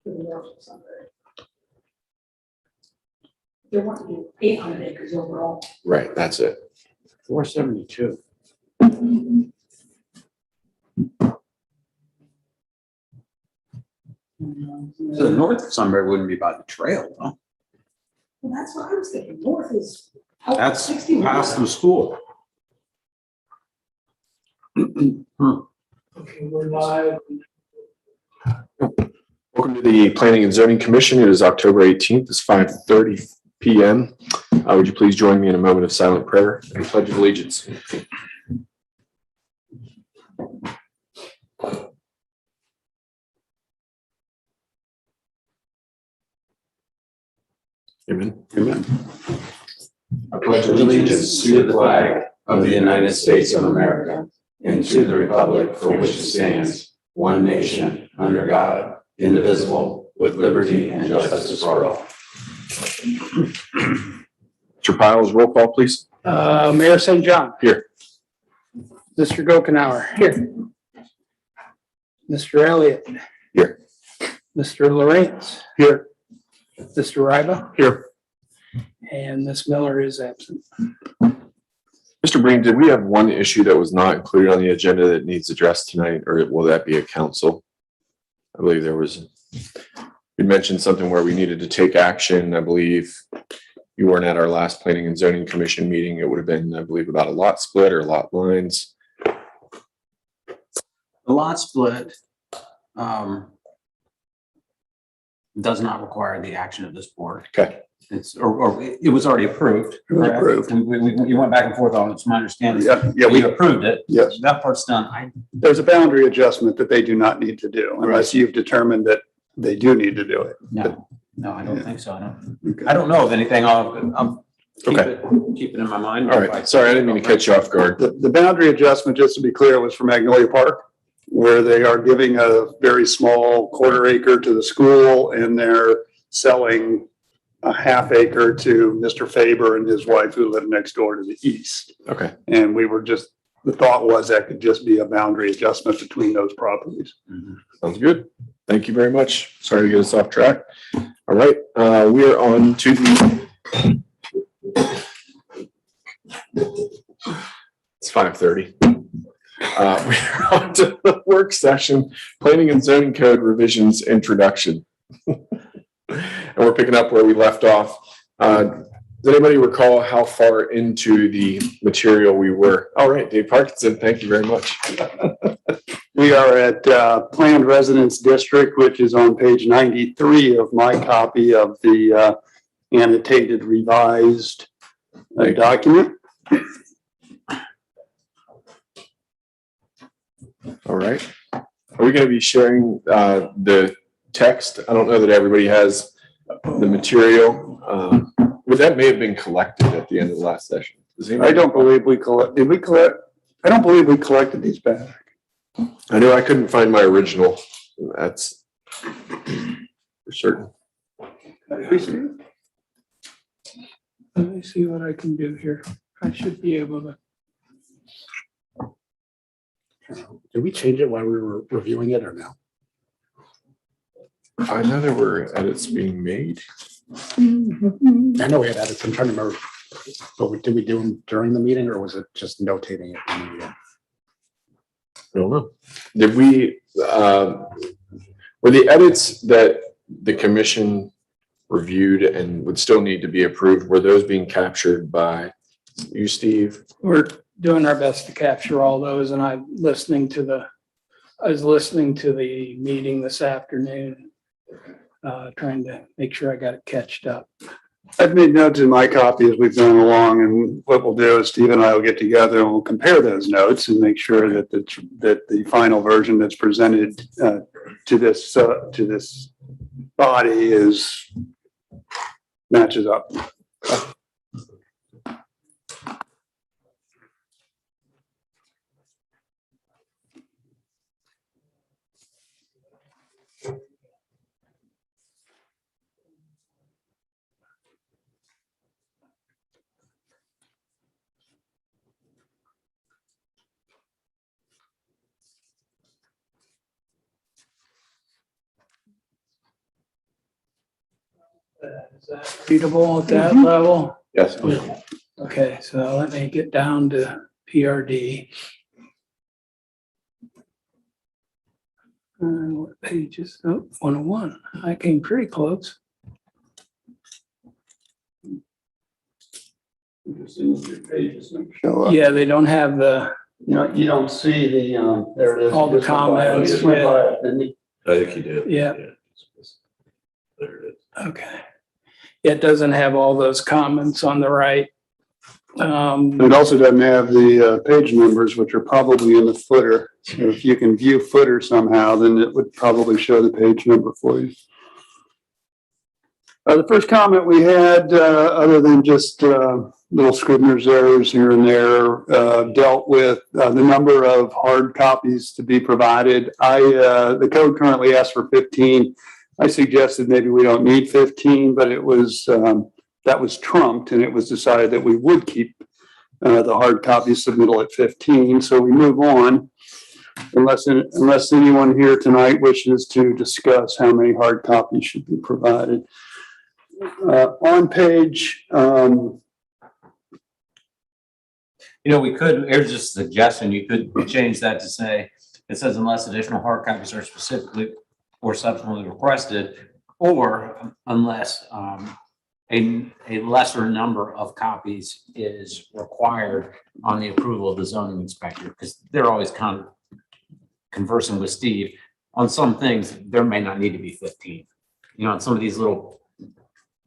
for the Norfolk Sunbury. They want to do 800 acres overall. Right, that's it. 472. So the north of Sunbury wouldn't be by the trail, though. Well, that's what I was thinking. North is out That's 61. past the school. Okay, we're live. Welcome to the Planning and Zoning Commission. It is October 18th. It's 5:30 p.m. Would you please join me in a moment of silent prayer and pledge of allegiance? Amen. Amen. I pledge allegiance to the flag of the United States of America and to the republic for which it stands, one nation, under God, indivisible, with liberty and justice for all. Mr. Piles, roll call, please. Mayor St. John. Here. Mr. Gokenhour. Here. Mr. Elliott. Here. Mr. Lawrence. Here. Mr. Ryba. Here. And Ms. Miller is absent. Mr. Breen, did we have one issue that was not included on the agenda that needs addressed tonight, or will that be a council? I believe there was, you mentioned something where we needed to take action. I believe you weren't at our last Planning and Zoning Commission meeting. It would have been, I believe, about a lot split or lot lines. The lot split does not require the action of this board. Okay. It's, or it was already approved. It was correct? approved. You went back and forth on it, it's my understanding. Yeah, We approved it. Yes. That part's done. There's a boundary adjustment that they do not need to do unless you've determined that they do need to do it. No, I don't think so. I don't know of anything. I'll keep it in my mind. All right. Sorry, I didn't mean to catch you off guard. The boundary adjustment, just to be clear, was for Magnolia Park, where they are giving a very small quarter acre to the school and they're selling a half acre to Mr. Faber and his wife who live next door to the east. Okay. And we were just, the thought was that could just be a boundary adjustment between those properties. Sounds good. Thank you very much. Sorry to get us off track. All right, we are on to the. It's 5:30. We are on to the work session, Planning and Zoning Code Revisions Introduction. And we're picking up where we left off. Does anybody recall how far into the material we were? All right, Dave Parkinson, thank you very much. We are at Planned Residence District, which is on page 93 of my copy of the annotated revised document. All right. Are we going to be sharing the text? I don't know that everybody has the material. Well, that may have been collected at the end of the last session. I don't believe we collect, did we collect? I don't believe we collected these back. I know I couldn't find my original. That's for certain. Let me see what I can do here. I should be able to. Did we change it while we were reviewing it or no? I know there were edits being made. I know we had edits. I'm trying to remember. But did we do them during the meeting or was it just notating it in the meeting? I don't know. Did we, were the edits that the commission reviewed and would still need to be approved, were those being captured by you, Steve? We're doing our best to capture all those and I was listening to the meeting this afternoon, trying to make sure I got it catched up. I've made notes in my copy as we've gone along, and what we'll do is Steve and I will get together and we'll compare those notes and make sure that the final version that's presented to this body matches up. Is that readable at that level? Yes. Okay, so let me get down to PRD. What page is, oh, 101. I came pretty close. Show up. Yeah, they don't have the, You don't see the, there it is. All the comments, Just went by it, didn't he? I think you did. yeah, There it is. okay. It doesn't have all those comments on the right. It also doesn't have the page numbers, which are probably in the footer. So if you can view footer somehow, then it would probably show the page number for you. The first comment we had, other than just little Scribner's errors here and there, dealt with the number of hard copies to be provided. The code currently asks for 15. I suggested maybe we don't need 15, but it was that was trumped, and it was decided that we would keep the hard copy submittal at 15. So we move on, unless anyone here tonight wishes to discuss how many hard copies should be provided. On page, We could, here's just a suggestion, you could change that to say, it says unless additional hard copies are specifically or subsequently requested, or unless a lesser number of copies is required on the approval of the zoning inspector, because they're always conversing with Steve. On some things, there may not need to be 15. On some of these little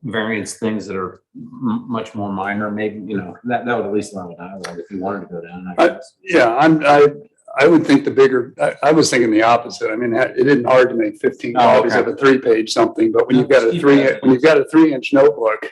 variance things that are much more minor, maybe, that would at least allow a dialogue if you wanted to go down. I guess. yeah, I would think the bigger, I was thinking the opposite. I mean, it isn't hard to make 15 copies okay. of a 3-page something, but when you've got a Keep 3-inch notebook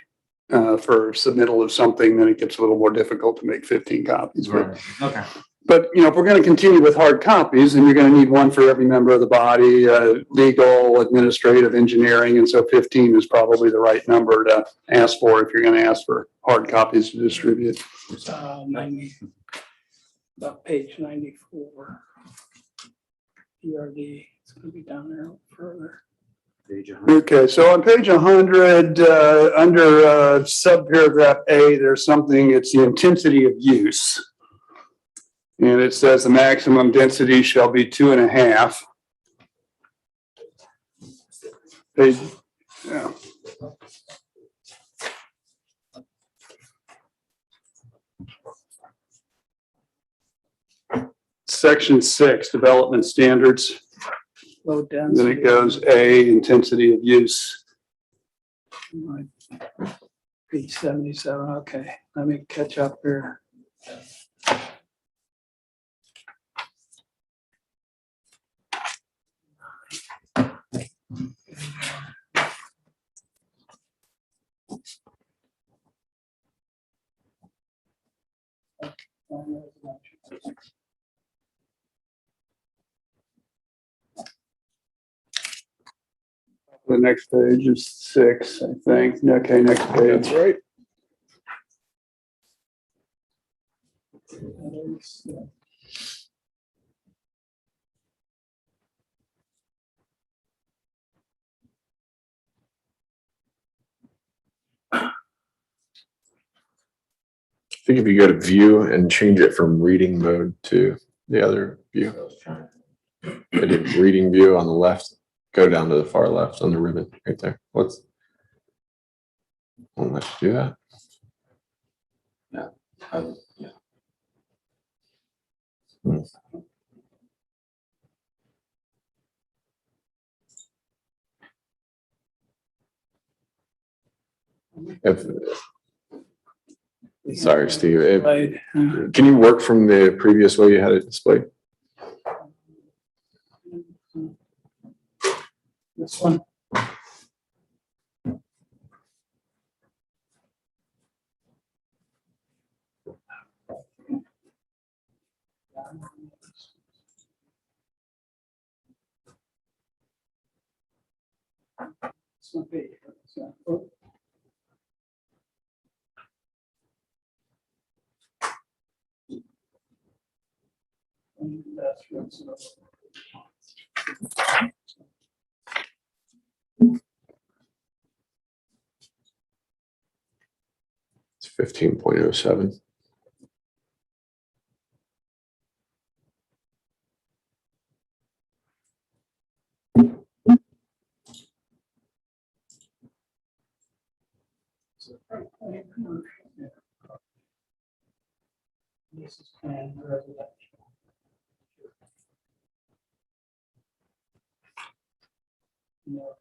for submittal of something, then it gets a little more difficult to make 15 copies. Right. Okay. But, if we're going to continue with hard copies, then you're going to need one for every member of the body, legal, administrative, engineering. And so 15 is probably the right number to ask for if you're going to ask for hard copies to distribute. 90, about page 94. PRD, it's gonna be down there a little further. Okay, so on page 100, under subparagraph A, there's something, it's the intensity of use. And it says the maximum density shall be 2.5. Page, yeah. Section 6, development standards. Low Then density. it goes A, intensity of use. Page 77, okay, let me catch up here. The next page is 6, I think. Okay, next page. right. I think if you go to view and change it from reading mode to the other view. I did reading view on the left, go down to the far left on the ribbon right there. Won't let you do that. Yeah. If, sorry, Steve, Right, can you work from the previous way you had it displayed? this one. It's not big, it's not- oh. 15.07. This is planned residential. No.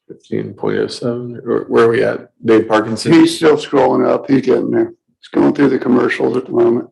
15.07, where are we at? Dave Parkinson? He's still scrolling up. He's getting there. He's going through the commercials at the moment.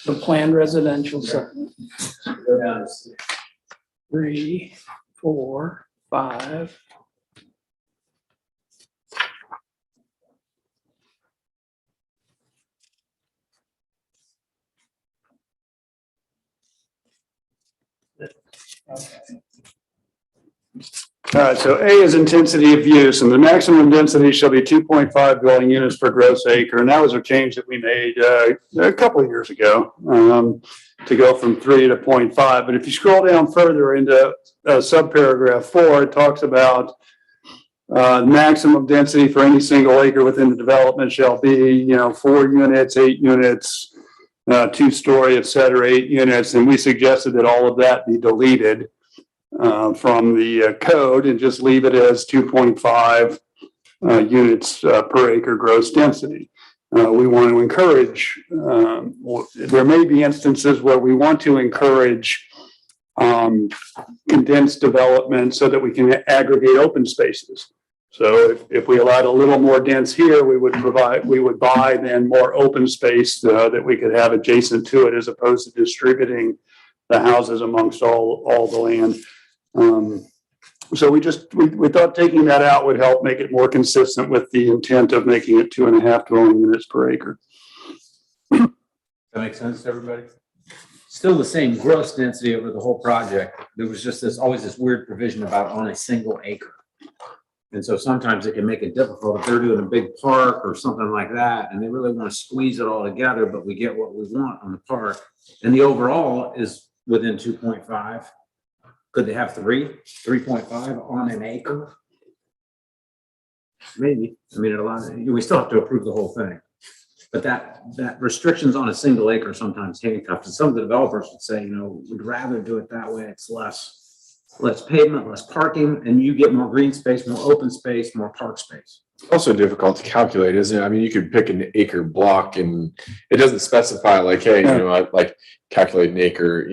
The planned residential site. Go down to 6. 3, 4, 5. All right, so A is intensity of use, and the maximum density shall be 2.5 dwelling units per gross acre. And that was a change that we made a couple of years ago to go from 3 to 0.5. But if you scroll down further into subparagraph 4, it talks about maximum density for any single acre within the development shall be, 4 units, 8 units, 2-story, et cetera, 8 units. And we suggested that all of that be deleted from the code and just leave it as 2.5 units per acre gross density. We want to encourage, there may be instances where we want to encourage condensed development so that we can aggregate open spaces. So if we allowed a little more dense here, we would buy then more open space that we could have adjacent to it, as opposed to distributing the houses amongst all the land. So we thought taking that out would help make it more consistent with the intent of making it 2.5 dwelling units per acre. That makes sense to everybody? Still the same gross density over the whole project. There was just always this weird provision about on a single acre. And so sometimes it can make it difficult if they're doing a big park or something like that, and they really want to squeeze it all together, but we get what we want on the park. And the overall is within 2.5. Could they have 3.5 on an acre? Maybe. I mean, we still have to approve the whole thing. But that restrictions on a single acre sometimes handcuffed. And some of the developers would say, we'd rather do it that way. It's less pavement, less parking, and you get more green space, more open space, more park space. Also difficult to calculate, isn't it? I mean, you could pick an acre block and it doesn't specify like, hey, I like calculate an acre,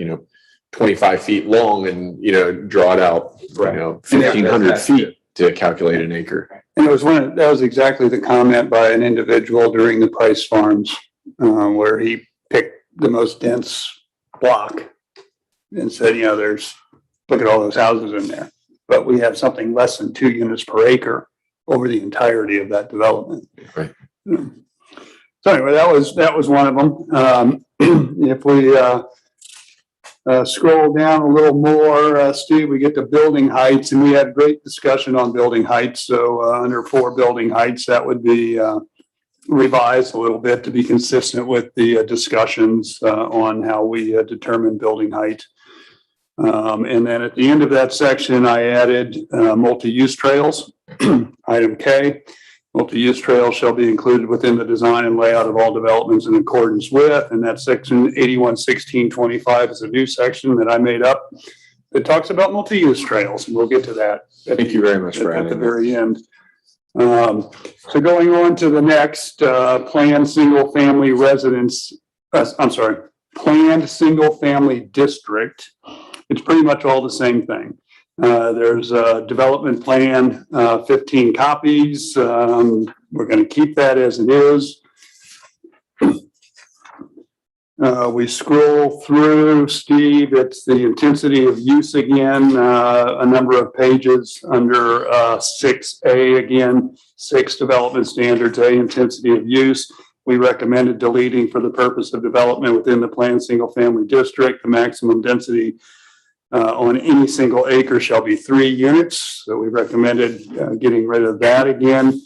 25 feet long and, draw it out, 1,500 feet to calculate an acre. And that was exactly the comment by an individual during the Price Farms, where he picked the most dense block and said, look at all those houses in there, but we have something less than 2 units per acre over the entirety of that development. Right. So anyway, that was one of them. If we scroll down a little more, Steve, we get to building heights, and we had great discussion on building heights. So under 4 building heights, that would be revised a little bit to be consistent with the discussions on how we determine building height. And then at the end of that section, I added multi-use trails. Item K, multi-use trails shall be included within the design and layout of all developments in accordance with, and that section 811625 is a new section that I made up that talks about multi-use trails, and we'll get to that. Thank you very much for at the adding that. very end. So going on to the next, planned single-family residence, planned single-family district. It's pretty much all the same thing. There's a development plan, 15 copies. We're going to keep that as it is. We scroll through, Steve, it's the intensity of use again, a number of pages under 6A again, 6 development standards, A, intensity of use. We recommended deleting for the purpose of development within the planned single-family district. The maximum density on any single acre shall be 3 units. So we recommended getting rid of that again.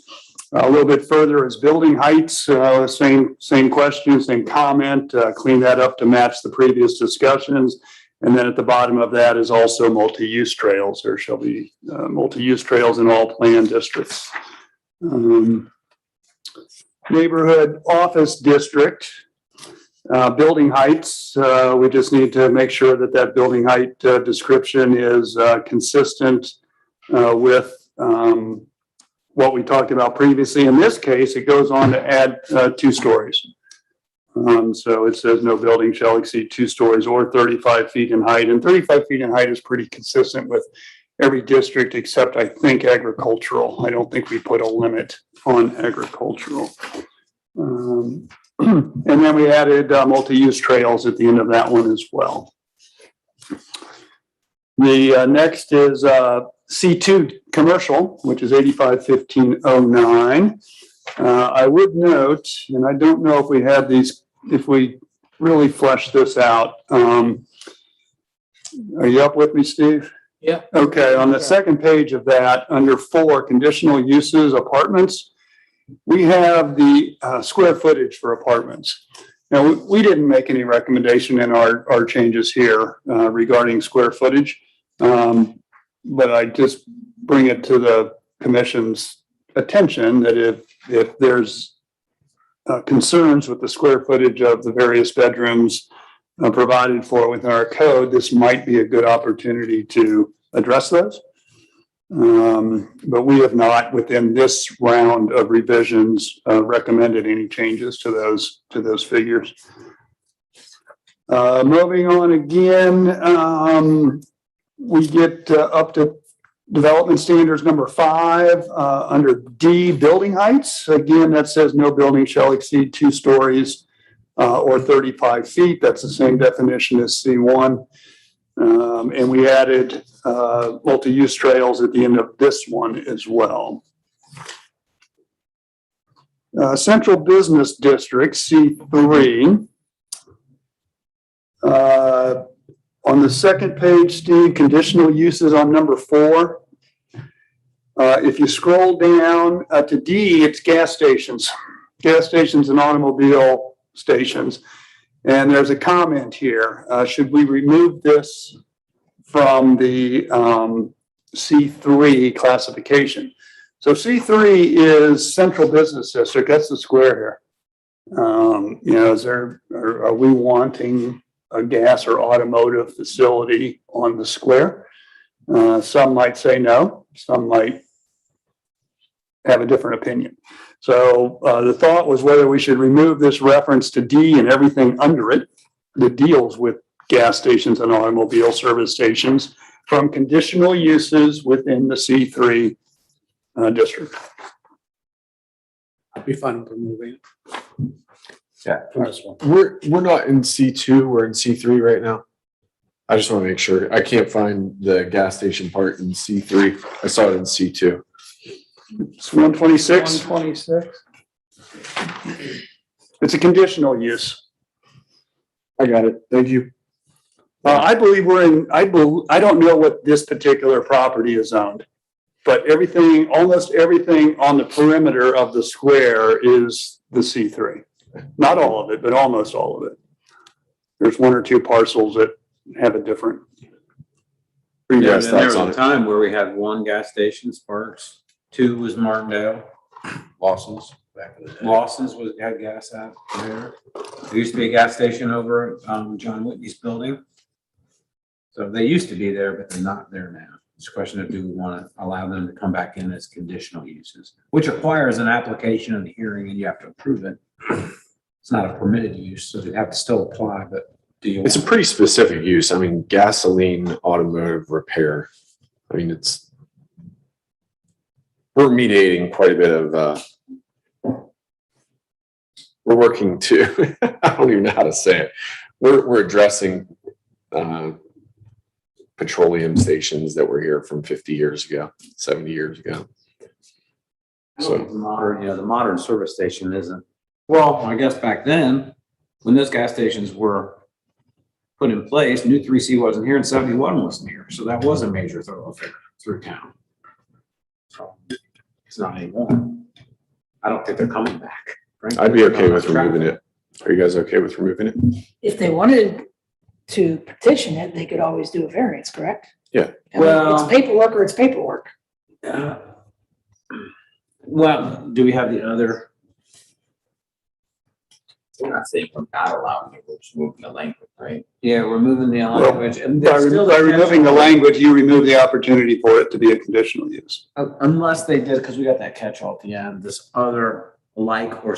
A little bit further is building heights, same question, same comment, clean that up to match the previous discussions. And then at the bottom of that is also multi-use trails. There shall be multi-use trails in all planned districts. Neighborhood office district, building heights. We just need to make sure that that building height description is consistent with what we talked about previously. In this case, it goes on to add 2 stories. So it says no building shall exceed 2 stories or 35 feet in height. And 35 feet in height is pretty consistent with every district except, I think, agricultural. I don't think we put a limit on agricultural. And then we added multi-use trails at the end of that one as well. The next is C2 commercial, which is 85-1509. I would note, and I don't know if we have these, if we really flesh this out. Are you up with me, Steve? Yeah. Okay, on the second page of that, under 4, conditional uses, apartments, we have the square footage for apartments. Now, we didn't make any recommendation in our changes here regarding square footage. But I just bring it to the commission's attention that if there's concerns with the square footage of the various bedrooms provided for within our code, this might be a good opportunity to address those. But we have not, within this round of revisions, recommended any changes to those figures. Moving on again, we get up to development standards number 5 under D, building heights. Again, that says no building shall exceed 2 stories or 35 feet. That's the same definition as C1. And we added multi-use trails at the end of this one as well. Central business district, C3. On the second page, Steve, conditional uses on number 4. If you scroll down to D, it's gas stations and automobile stations. And there's a comment here. Should we remove this from the C3 classification? So C3 is central business district. That's the square here. Are we wanting a gas or automotive facility on the square? Some might say no, some might have a different opinion. So the thought was whether we should remove this reference to D and everything under it that deals with gas stations and automobile service stations from conditional uses within the C3 district. I'd be fine with removing it. Yeah. From this one. We're not in C2, we're in C3 right now. I just want to make sure. I can't find the gas station part in C3. I saw it in C2. It's 126. 126. It's a conditional use. I got it. Thank you. I believe we're in, I don't know what this particular property is owned, but almost everything on the perimeter of the square is the C3. Not all of it, but almost all of it. There's 1 or 2 parcels that have a different. Yes, And there that's was on a it. time where we had 1 gas station, Sparks, 2 was Martindale, Lawson's back in the day. Lawson's had gas out there. There used to be a gas station over at John Whitney's building. So they used to be there, but they're not there now. It's a question of do we want to allow them to come back in as conditional uses, which requires an application and a hearing and you have to approve it. It's not a permitted use, so they have to still apply, but do you? It's a pretty specific use. I mean, gasoline automotive repair. I mean, we're mediating quite a bit of, we're working to, I don't even know how to say it. We're addressing, petroleum stations that were here from 50 years ago, 70 years ago. So modern, the modern service station isn't, well, I guess back then, when those gas stations were put in place, New 3C wasn't here and 71 wasn't here. So that was a major thoroughfare through town. So it's not anymore. I don't think they're coming back. Frankly. I'd be okay with removing it. Are you guys okay with removing it? If they wanted to petition it, they could always do a variance, correct? Yeah. I mean, Well- it's paperwork or it's paperwork. Well, do we have the other? We're not saying we're not allowing it, we're just moving the language, right? Yeah, we're moving the language. And By there's still by removing the catch-all. language, you remove the opportunity for it to be a conditional use. Unless they did, because we got that catch-all at the end, this other like or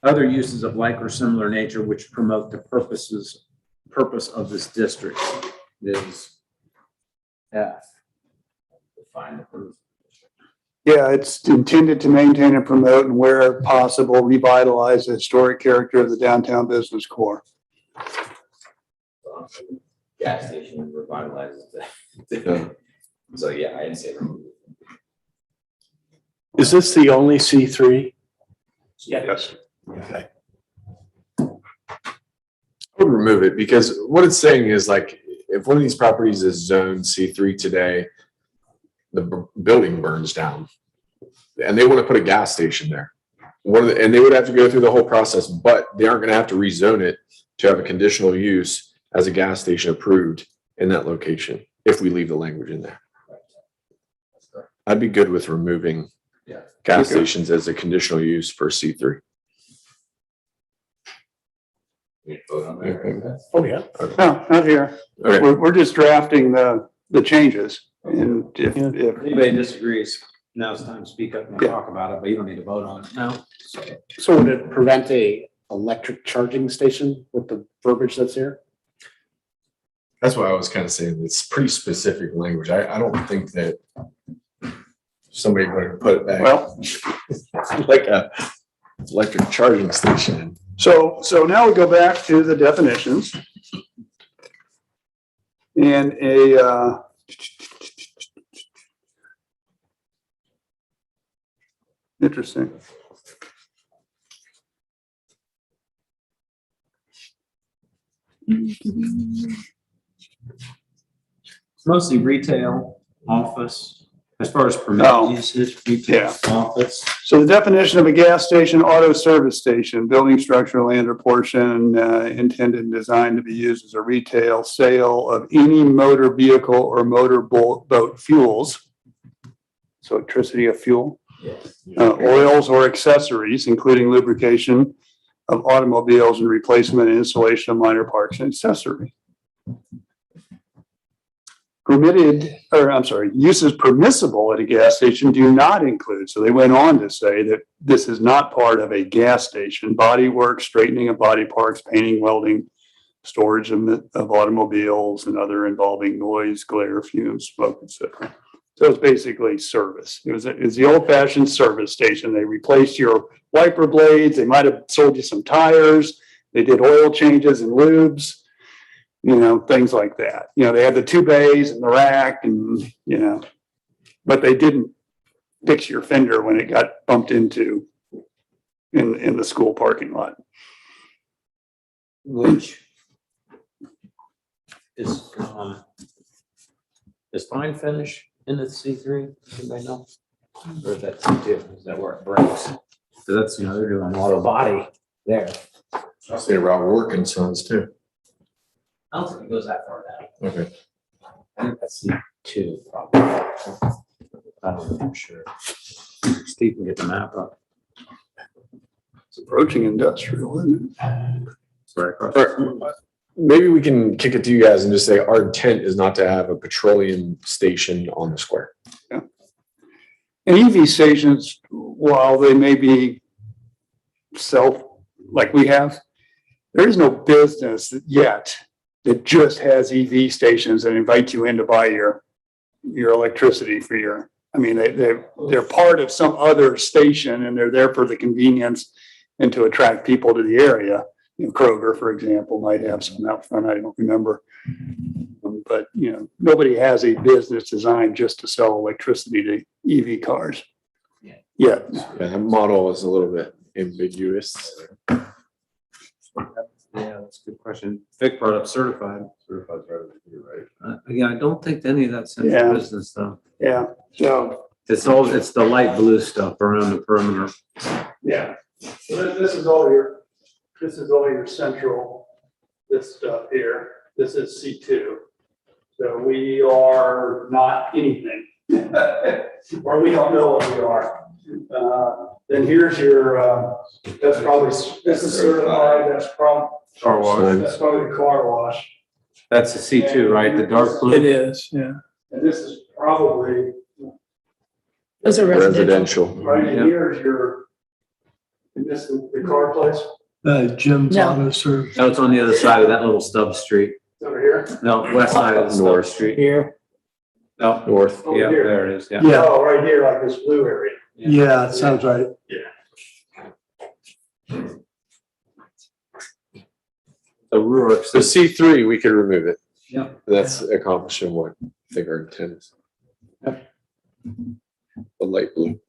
other uses of like or similar nature which promote the purpose of this district is F. Define the proof. Yeah, it's intended to maintain and promote and where possible revitalize the historic character of the downtown business core. Gas station revitalizes Yeah. the. So yeah, I didn't say remove. Is this the only C3? Yes. Okay. I would remove it because what it's saying is like, if one of these properties is zone C3 today, the building burns down and they want to put a gas station there. And they would have to go through the whole process, but they aren't going to have to rezone it to have a conditional use as a gas station approved in that location if we leave the language in there. I'd be good with removing Yeah. gas stations as a conditional use for C3. We vote on that. Oh, yeah. No, not here. Okay. We're just drafting the changes. And if Anybody disagrees, now's the time to speak up and Yeah. talk about it, but you don't need to vote on it now. So would it prevent a electric charging station with the verbiage that's here? That's why I was kind of saying it's pretty specific language. I don't think that somebody would put it back. Well, Like a electric charging station. so now we go back to the definitions. And interesting. It's mostly retail, office, as far as Oh, permitted uses, retail, yeah. office. So the definition of a gas station, auto service station, building, structure, land or portion intended and designed to be used as a retail sale of any motor vehicle or motor boat fuels. So electricity or fuel, oils or accessories, including lubrication of automobiles and replacement and installation of minor parts and accessories. Uses permissible at a gas station do not include. So they went on to say that this is not part of a gas station. Body work, straightening of body parts, painting, welding, storage of automobiles and other involving noise, glare, fumes, smoke, etc. So it's basically service. It was the old fashioned service station. They replaced your wiper blades. They might have sold you some tires. They did oil changes and lubes. Things like that. They had the 2 bays and the rack and, but they didn't fix your fender when it got bumped into in the school parking lot. Which is fine finish in the C3, anybody know? Or is that C2, is that where it breaks? So that's, they're doing auto body there. I'll say Rob Working Sons too. I don't think it goes that far down. Okay. I think that's C2 probably. I don't know for sure. Steve can get the map up. It's approaching industrial, isn't it? It's right across. maybe we can kick it to you guys and just say our intent is not to have a petroleum station on the square. And EV stations, while they may be like we have, there is no business yet that just has EV stations and invite you in to buy your electricity for your, I mean, they're part of some other station and they're there for the convenience and to attract people to the area. You know, Kroger, for example, might have some out front. I don't remember. But, you know, nobody has a business designed just to sell electricity to EV cars. Yeah. Yeah, the model is a little bit ambiguous. Yeah, that's a good question. Vic brought up certified. Certified driver, you're right. Again, I don't think any of that's central Yeah. business though. Yeah. So, It's the light blue stuff around the perimeter. yeah. So this is all your central, this stuff here. This is C2. So we are not anything, or we don't know what we are. Then here's your, this is certified, that's probably the car wash. That's the C2, right? The dark blue. It is, yeah. And this is probably, Those are residential. Residential. right Yeah. here is your, and this is the car place Jim's No. Auto Service. No, it's on the other side of that little stub street. over here. No, west side of the stub North. street. Here. No, North. Over yeah, here. there it is. Yeah. Yeah, Oh, right here, like this blue area. yeah, it sounds right. The Rurik. So C3, we could remove it. Yeah. That's accomplishing what I think our intent is. The light blue.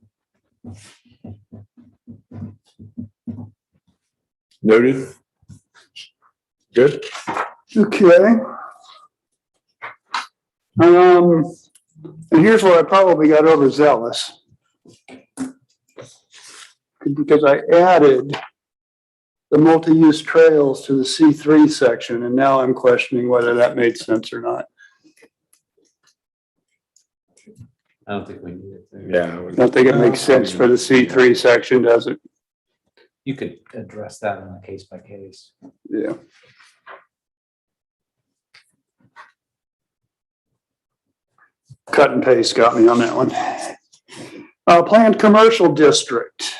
Noted. Good. Okay. And here's where I probably got overzealous. Because I added the multi-use trails to the C3 section, and now I'm questioning whether that made sense or not. I don't think we need it there. Yeah. I don't think it makes sense for the C3 section, does it? You could address that on a case by case. Yeah. Cut and paste got me on that one. Planned commercial district.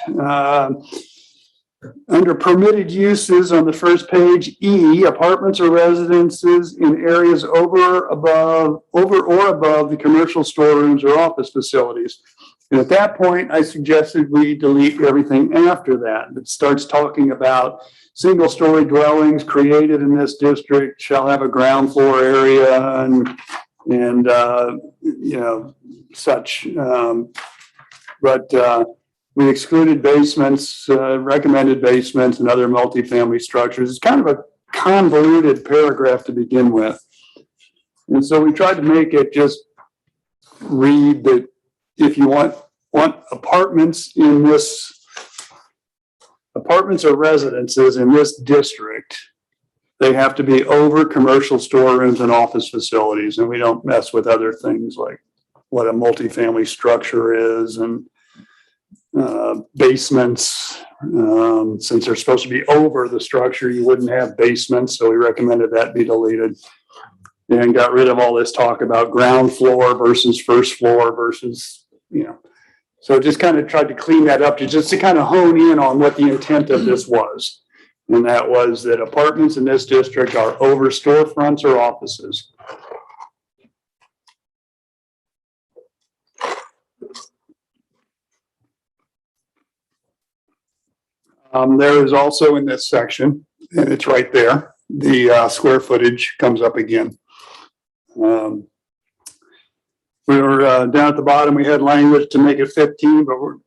Under permitted uses on the first page, E, apartments or residences in areas over or above the commercial storerooms or office facilities. And at that point, I suggested we delete everything after that. It starts talking about single-story dwellings created in this district shall have a ground floor area and you know, such. But we excluded basements, recommended basements and other multifamily structures. It's kind of a convoluted paragraph to begin with. And so we tried to make it just read that if you want apartments or residences in this district, they have to be over commercial storerooms and office facilities. And we don't mess with other things like what a multifamily structure is and basements. Since they're supposed to be over the structure, you wouldn't have basements. So we recommended that be deleted and got rid of all this talk about ground floor versus first floor versus, you know. So just kind of tried to clean that up just to kind of hone in on what the intent of this was. And that was that apartments in this district are over storefronts or offices. There is also in this section, and it's right there, the square footage comes up again. We were down at the bottom, we had language to make it 15,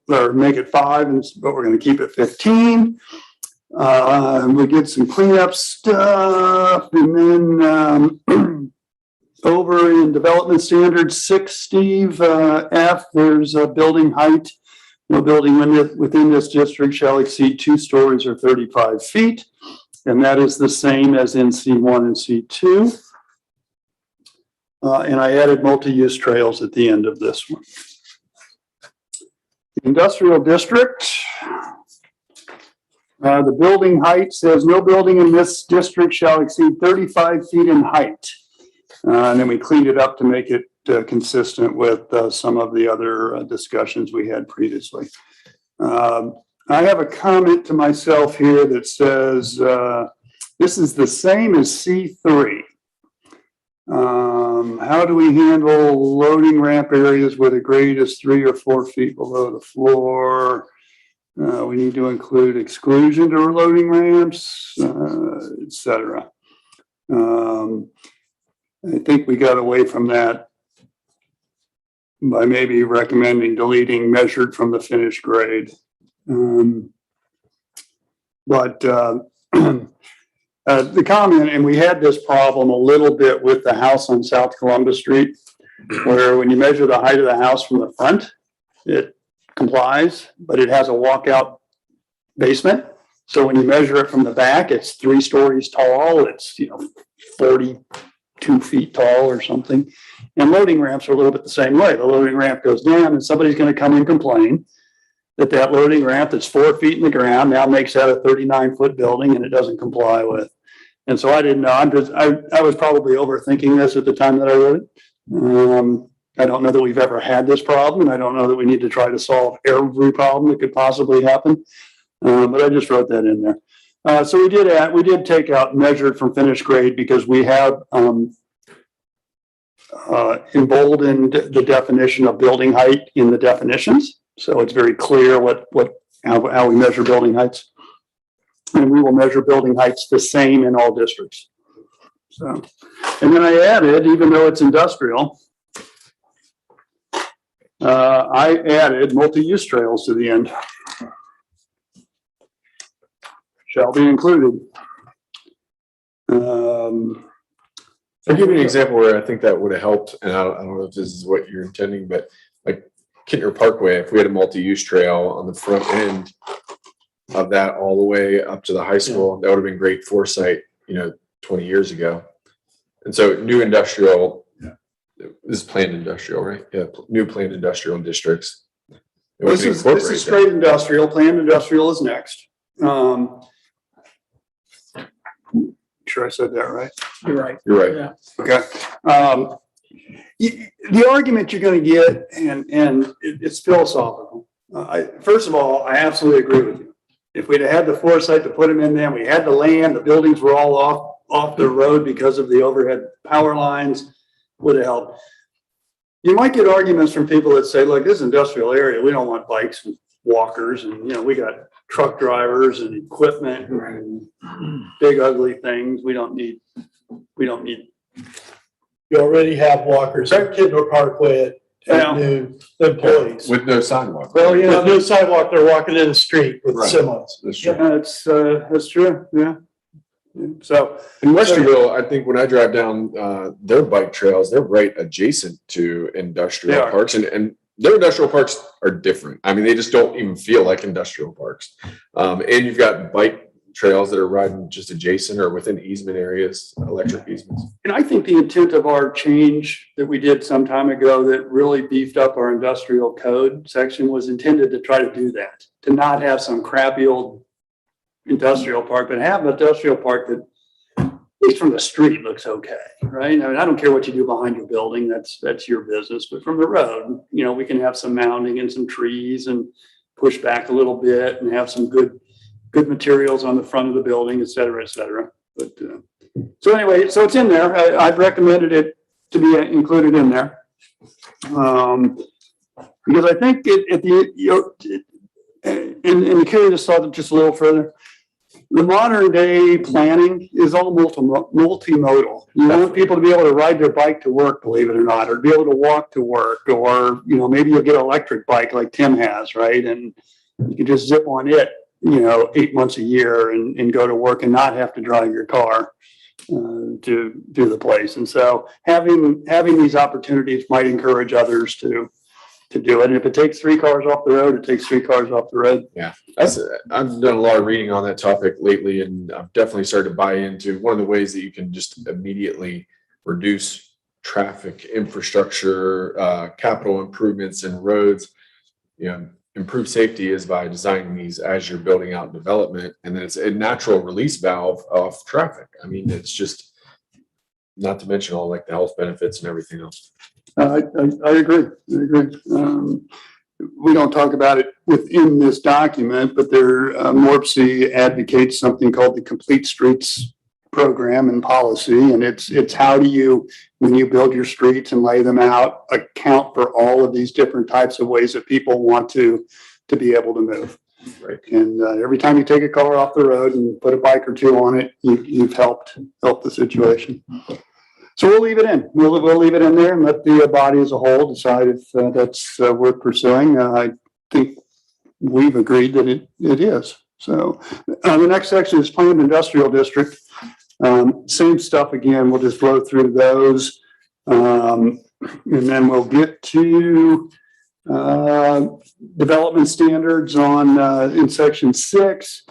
or make it 5, but we're going to keep it 15. We did some cleanup stuff, and then over in development standards 6, Steve, F, there's a building height. No building within this district shall exceed 2 stories or 35 feet. And that is the same as in C1 and C2. And I added multi-use trails at the end of this one. The industrial district. The building height says no building in this district shall exceed 35 feet in height. And then we cleaned it up to make it consistent with some of the other discussions we had previously. I have a comment to myself here that says this is the same as C3. How do we handle loading ramp areas where the grade is 3 or 4 feet below the floor? We need to include exclusion to loading ramps, et cetera. I think we got away from that by maybe recommending deleting measured from the finished grade. But the comment, and we had this problem a little bit with the house on South Columbus Street, where when you measure the height of the house from the front, it complies, but it has a walkout basement. So when you measure it from the back, it's 3 stories tall. It's 42 feet tall or something. And loading ramps are a little bit the same way. The loading ramp goes down and somebody's going to come and complain that loading ramp that's 4 feet in the ground now makes that a 39-foot building and it doesn't comply with. And so I didn't know. I was probably overthinking this at the time that I wrote it. I don't know that we've ever had this problem, and I don't know that we need to try to solve every problem that could possibly happen. But I just wrote that in there. So we did take out measured from finished grade because we have emboldened the definition of building height in the definitions. So it's very clear how we measure building heights. And we will measure building heights the same in all districts. So, and then I added, even though it's industrial, I added multi-use trails to the end. Shall be included. I'll give you an example where I think that would have helped, and I don't know if this is what you're intending, but like Kintner Parkway, if we had a multi-use trail on the front end of that all the way up to the high school, that would have been great foresight, 20 years ago. And so new industrial, this is planned industrial, right? Yeah, new planned industrial districts. This is straight industrial. Planned industrial is next. Sure I said that right? You're right. You're right. Yeah. Okay. The argument you're going to get, and it's philosophical. First of all, I absolutely agree with you. If we'd have had the foresight to put them in there, we had the land, the buildings were all off the road because of the overhead power lines, would have helped. You might get arguments from people that say, look, this industrial area, we don't want bikes and walkers, and we got truck drivers and equipment and big ugly things. We don't need. You already have walkers at Kidder Parkway at new employees. With no sidewalk. Well, With no sidewalk, they're walking in the street with Right. semis. That's true. That's true. Yeah. So In Westerville, I think when I drive down their bike trails, they're right adjacent to industrial They are. parks, and their industrial parks are different. I mean, they just don't even feel like industrial parks. And you've got bike trails that are riding just adjacent or within easement areas, electric easements. And I think the intent of our change that we did some time ago that really beefed up our industrial code section was intended to try to do that, to not have some crappy old industrial park, but have an industrial park that, at least from the street, looks okay, right? I mean, I don't care what you do behind your building, that's your business, but from the road, we can have some mounding and some trees and push back a little bit and have some good materials on the front of the building, et cetera, et cetera. But so anyway, so it's in there. I've recommended it to be included in there. Because I think and carry this thought just a little further, the modern day planning is all multimodal. You want people to be able to ride their bike to work, believe it or not, or be able to walk to work, or, maybe you'll get an electric bike like Tim has, right? And you can just zip on it 8 months a year and go to work and not have to drive your car to do the place. And so having these opportunities might encourage others to do it. And if it takes 3 cars off the road, it takes 3 cars off the road. Yeah, I've done a lot of reading on that topic lately, and I've definitely started to buy into one of the ways that you can just immediately reduce traffic, infrastructure, capital improvements and roads. improve safety is by designing these as you're building out development, and then it's a natural release valve of traffic. I mean, it's just, not to mention all like the health benefits and everything else. I agree. I agree. We don't talk about it within this document, but there, MORPC advocates something called the Complete Streets program and policy. And it's how do you, when you build your streets and lay them out, account for all of these different types of ways that people want to be able to move. Right. And every time you take a car off the road and put a bike or two on it, you've helped the situation. So we'll leave it in. We'll leave it in there and let the body as a whole decide if that's worth pursuing. I think we've agreed that it is. So the next section is planned industrial district. Same stuff again. We'll just flow through those, and then we'll get to development standards on in section 6.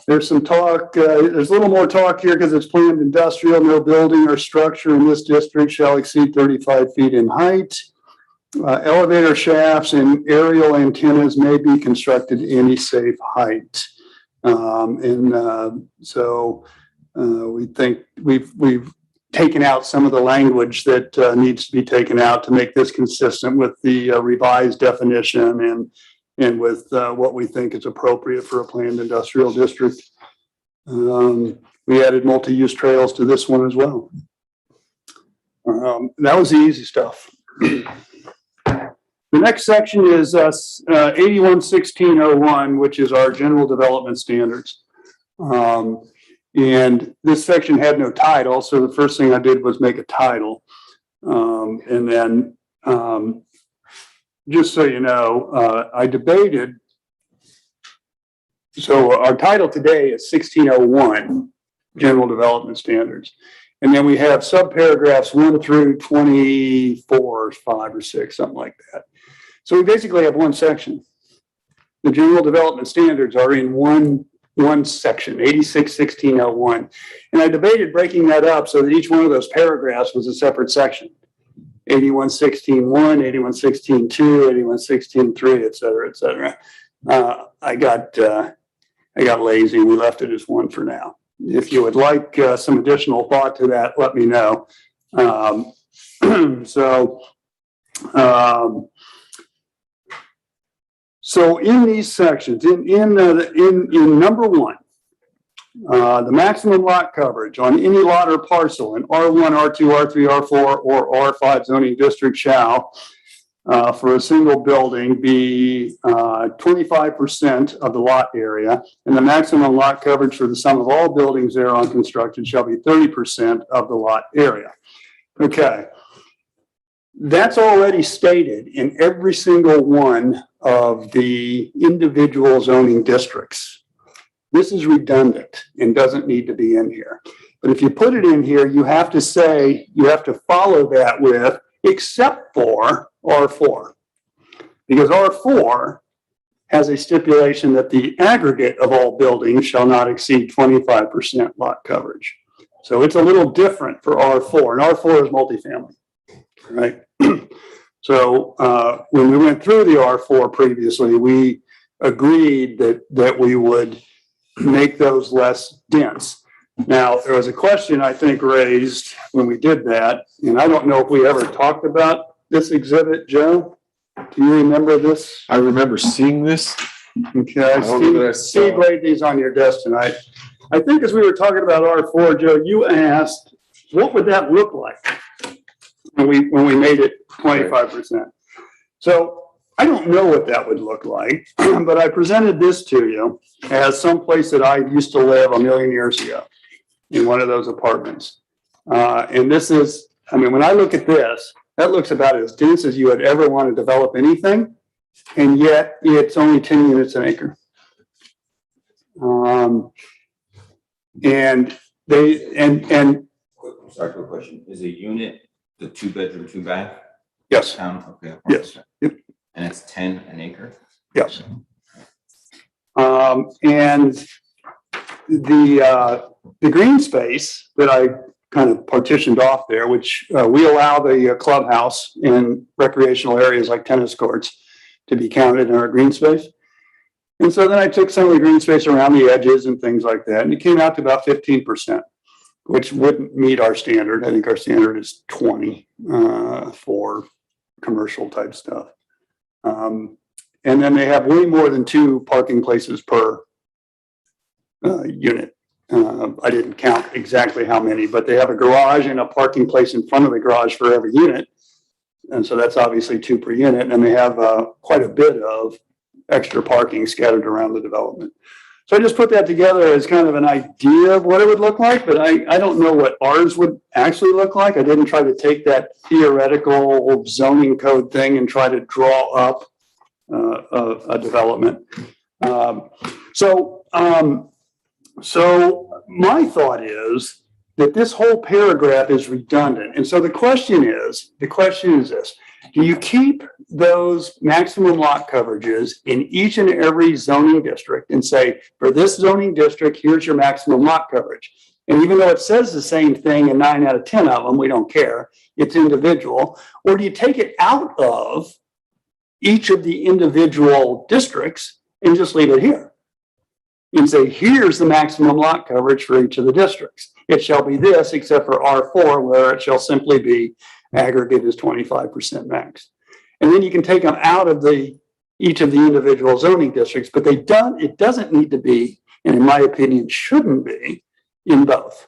There's some talk, there's a little more talk here because it's planned industrial. No building or structure in this district shall exceed 35 feet in height. Elevator shafts and aerial antennas may be constructed any safe height. So we think we've taken out some of the language that needs to be taken out to make this consistent with the revised definition and with what we think is appropriate for a planned industrial district. We added multi-use trails to this one as well. That was the easy stuff. The next section is 811601, which is our general development standards. And this section had no title, so the first thing I did was make a title. And then just so you know, I debated. So our title today is 1601, General Development Standards. And then we have subparagraphs 1 through 24, or 5 or 6, something like that. So we basically have one section. The General Development Standards are in one section, 861601. And I debated breaking that up so that each one of those paragraphs was a separate section. 8116.1, 8116.2, 8116.3, et cetera, et cetera. I got lazy. We left it as one for now. If you would like some additional thought to that, let me know. So in these sections, in number 1, the maximum lot coverage on any lot or parcel in R1, R2, R3, R4, or R5 zoning district shall, for a single building, be 25% of the lot area, and the maximum lot coverage for the sum of all buildings thereon constructed shall be 30% of the lot area. Okay. That's already stated in every single one of the individual zoning districts. This is redundant and doesn't need to be in here. But if you put it in here, you have to say, you have to follow that with, except for R4. Because R4 has a stipulation that the aggregate of all buildings shall not exceed 25% lot coverage. So it's a little different for R4, and R4 is multifamily, right? So when we went through the R4 previously, we agreed that we would make those less dense. Now, there was a question I think raised when we did that, and I don't know if we ever talked about this exhibit, Joe. Do you remember this? I remember seeing this. Okay, don't know that I saw Steve laid these on your desk tonight. I think as we were talking about R4, Joe, you asked, what would that look like when we made it 25%? So I don't know what that would look like, but I presented this to you as some place that I used to live a million years ago in one of those apartments. And this is, I mean, when I look at this, that looks about as dense as you would ever want to develop anything. And yet it's only 10 units an acre. Sorry for a question. Is a unit the 2-bedroom, 2-bath? Yes, Okay. yes, yep, And it's 10 an acre? yes. And the green space that I kind of partitioned off there, which we allow the clubhouse in recreational areas like tennis courts. to be counted in our green space. And so then I took some of the green space around the edges and things like that, and it came out to about 15%, which wouldn't meet our standard. I think our standard is 20 for commercial type stuff. And then they have way more than 2 parking places per unit. I didn't count exactly how many, but they have a garage and a parking place in front of the garage for every unit. And so that's obviously 2 per unit. And they have quite a bit of extra parking scattered around the development. So I just put that together as kind of an idea of what it would look like, but I don't know what ours would actually look like. I didn't try to take that theoretical zoning code thing and try to draw up a development. So my thought is that this whole paragraph is redundant. And so the question is this: do you keep those maximum lot coverages in each and every zoning district and say, for this zoning district, here's your maximum lot coverage? And even though it says the same thing in 9 out of 10 of them, we don't care. It's individual. Or do you take it out of each of the individual districts and just leave it here? And say, here's the maximum lot coverage for each of the districts. It shall be this, except for R4, where it shall simply be aggregate is 25% max. And then you can take them out of each of the individual zoning districts, but it doesn't need to be, and in my opinion, shouldn't be, in both.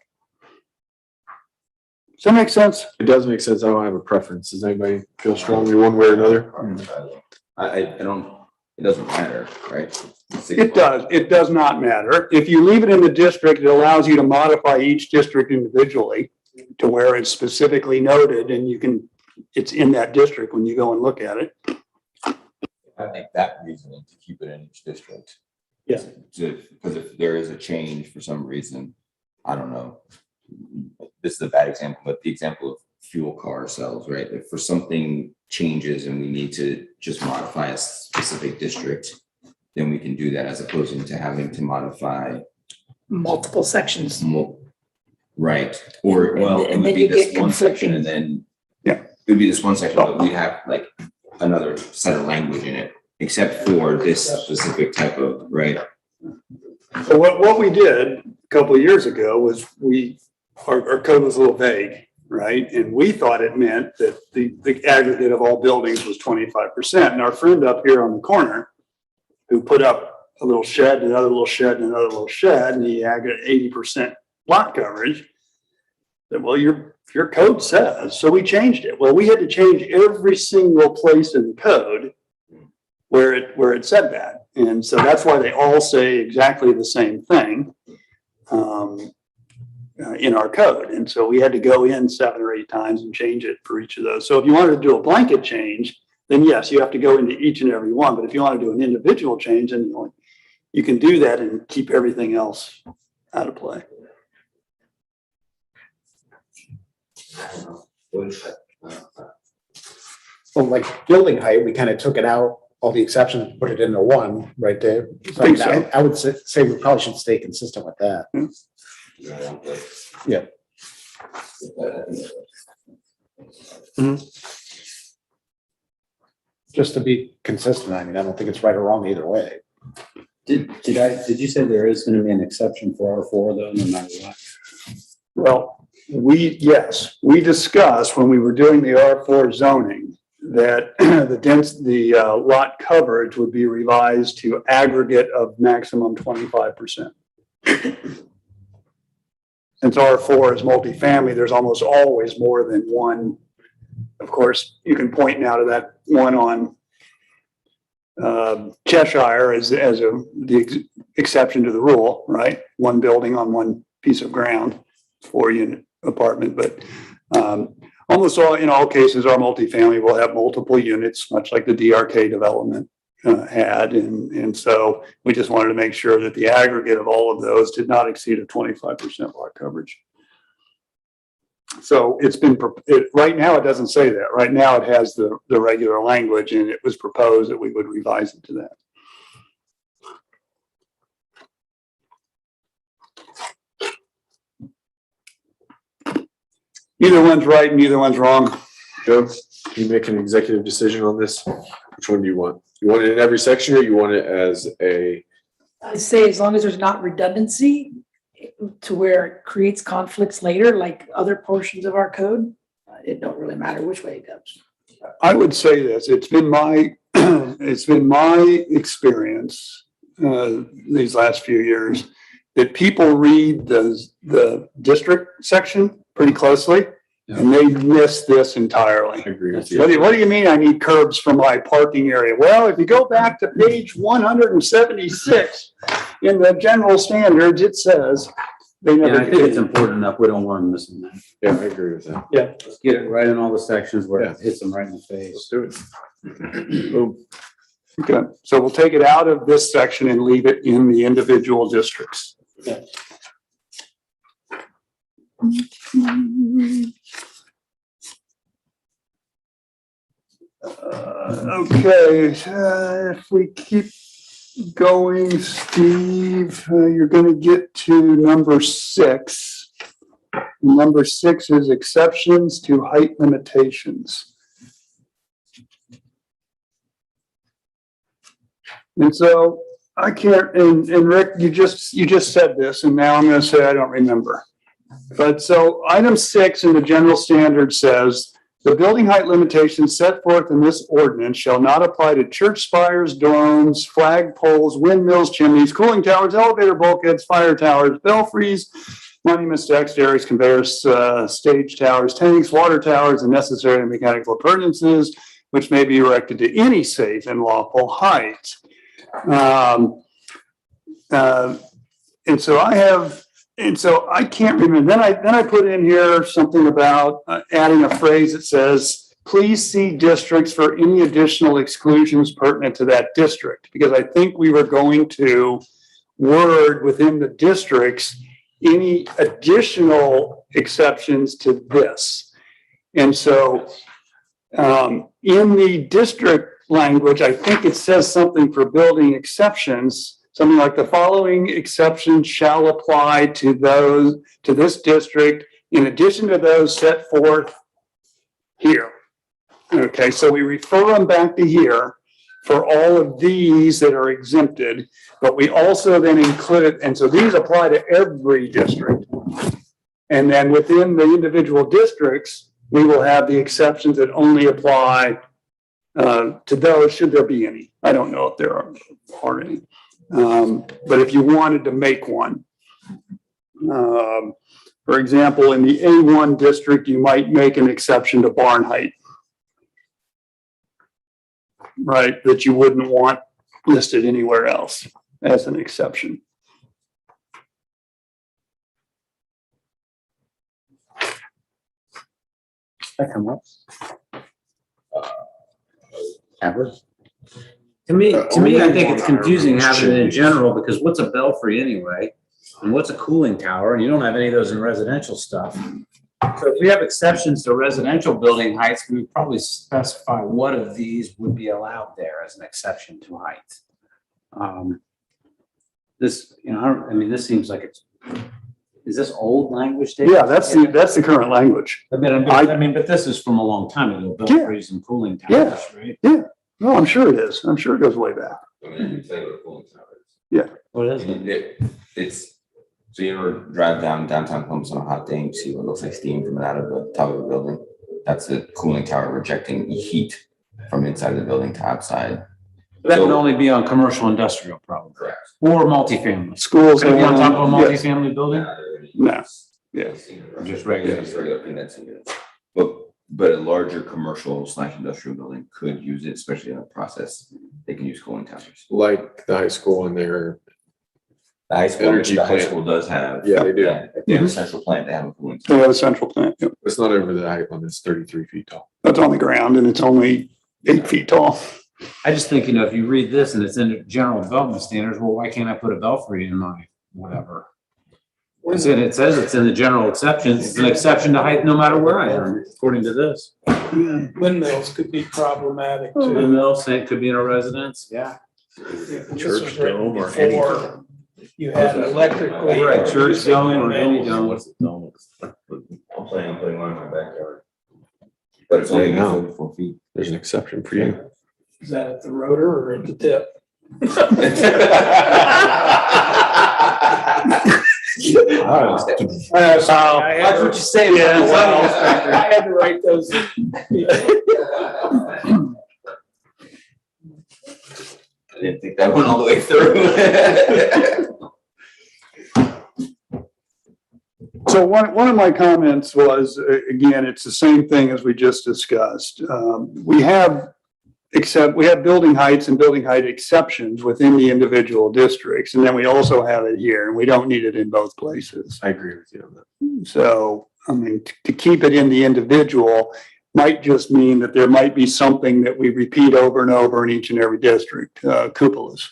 Does that make sense? It does make sense. I don't have a preference. Does anybody feel strongly one way or another? I don't, it doesn't matter, right? It does. It does not matter. If you leave it in the district, it allows you to modify each district individually to where it's specifically noted, and it's in that district when you go and look at it. I think that reasoning to keep it in each district. Yeah. Because if there is a change for some reason, I don't know, this is a bad example, but the example of fuel car cells, right? If for something changes and we need to just modify a specific district, then we can do that as opposed to having to modify Multiple sections. right. Or, well, it And would then be you this get one section conflicting. and then Yeah. it would be this one section, but we have like another set of language in it, except for this specific type of, right? So what we did a couple of years ago was our code was a little vague, right? And we thought it meant that the aggregate of all buildings was 25%. And our friend up here on the corner, who put up a little shed, another little shed, and another little shed, and he aggregated 80% lot coverage, said, well, your code says, so we changed it. Well, we had to change every single place in the code where it said that. And so that's why they all say exactly the same thing in our code. And so we had to go in 7 or 8 times and change it for each of those. So if you wanted to do a blanket change, then yes, you have to go into each and every one. But if you want to do an individual change, then you can do that and keep everything else out of play. Well, like building height, we kind of took it out, all the exceptions, put it into one right there. So I mean, I would say we probably should stay consistent with that. Yeah. Just to be consistent. I mean, I don't think it's right or wrong either way. Did you say there is going to be an exception for R4 though, no matter what? Well, we discussed when we were doing the R4 zoning that the lot coverage would be revised to aggregate of maximum 25%. Since R4 is multifamily, there's almost always more than one. Of course, you can point now to that one on Cheshire as the exception to the rule, right? One building on one piece of ground, 4-unit apartment, but almost in all cases, our multifamily will have multiple units, much like the DRK development had. And so we just wanted to make sure that the aggregate of all of those did not exceed a 25% lot coverage. So right now, it doesn't say that. Right now, it has the regular language, and it was proposed that we would revise it to that. Neither one's right, neither one's wrong. Joe, can you make an executive decision on this? Which one do you want? You want it in every section or you want it as a, I say as long as there's not redundancy to where it creates conflicts later, like other portions of our code, it don't really matter which way it goes. I would say this, it's been my experience, these last few years, that people read the district section pretty closely and they miss this entirely. I agree with What you. do you mean I need curbs for my parking area? Well, if you go back to page 176 in the general standards, it says they Yeah, never. I think it's important enough. We don't want them missing that. Yeah, I agree with that. Let's get it right in all the sections where Yeah. it hits them right in the face. Let's do it. Boom. Okay, so we'll take it out of this section and leave it in the individual districts. Okay, if we keep going, Steve, you're gonna get to number 6. Number 6 is exceptions to height limitations. And so I can't, and Rick, you just said this, and now I'm gonna say I don't remember. But so item 6 in the general standard says, the building height limitations set forth in this ordinance shall not apply to church spires, domes, flag poles, windmills, chimneys, cooling towers, elevator bulkheads, fire towers, belfries, monuments, decks, dairies, conveyors, stage towers, tanks, water towers, and necessary mechanical appurtenances, which may be erected to any safe and lawful height. And so I can't remember. Then I put in here something about adding a phrase that says, please see districts for any additional exclusions pertinent to that district. Because I think we were going to word within the districts any additional exceptions to this. And so in the district language, I think it says something for building exceptions. Something like the following exceptions shall apply to this district in addition to those set forth here. Okay, so we refer them back to here for all of these that are exempted, but we also then include, and so these apply to every district. And then within the individual districts, we will have the exceptions that only apply to those, should there be any. I don't know if there are any. But if you wanted to make one, for example, in the A1 district, you might make an exception to barn height. Right, that you wouldn't want listed anywhere else as an exception. That come up? Ever? To me, I think it's confusing having it in general, because what's a belfry anyway? And what's a cooling tower? And you don't have any of those in residential stuff. So if we have exceptions to residential building heights, we would probably specify what of these would be allowed there as an exception to height. This, this seems like is this old language, Dave? Yeah, that's the current language. But this is from a long time ago, belfries and cooling Yeah. towers, right? Yeah, no, I'm sure it is. I'm sure it goes way back. I mean, you tell you what cooling towers. What is it? It's, so you ever drive downtown Columbus on a hot day and you see what looks like steam coming out of the top of the building? That's a cooling tower rejecting heat from inside the building to outside. That would only be on commercial industrial, probably, Correct. or multifamily. Schools. Could it be on top of a Yes. multifamily building? No. Yeah. Just regular. Yeah, just regular condensing units. But a larger commercial / industrial building could use it, especially in a process. They can use cooling towers. Like the high school and their, The high school, Energy the high plant. school does have. Yeah, they do. If they have a central plant, they have a cooling They tower. have a central plant. Yep. it's not over the height limit, it's 33 feet tall. That's on the ground and it's only 8 feet tall. I just think, if you read this and it's in general development standards, well, why can't I put a belfry in my whatever? It says it's in the general exceptions. It's an exception to height no matter where I am, according to this. Windmills could be problematic The too. mill saying it could be in a residence. Yeah. This Church was written dome or any before you had electrically. Right, church dome or any dome. I'm planning on putting one in my backyard. But it's only Right now. 44 feet. There's an exception for you. Is that at the rotor or at the tip? Watch what you say. Yeah, well, Inspector. I had to write those. I didn't think that went all the way through. So one of my comments was, again, it's the same thing as we just discussed. We have building heights and building height exceptions within the individual districts, and then we also have it here, and we don't need it in both places. I agree with you on that. So, I mean, to keep it in the individual might just mean that there might be something that we repeat over and over in each and every district, cupolas,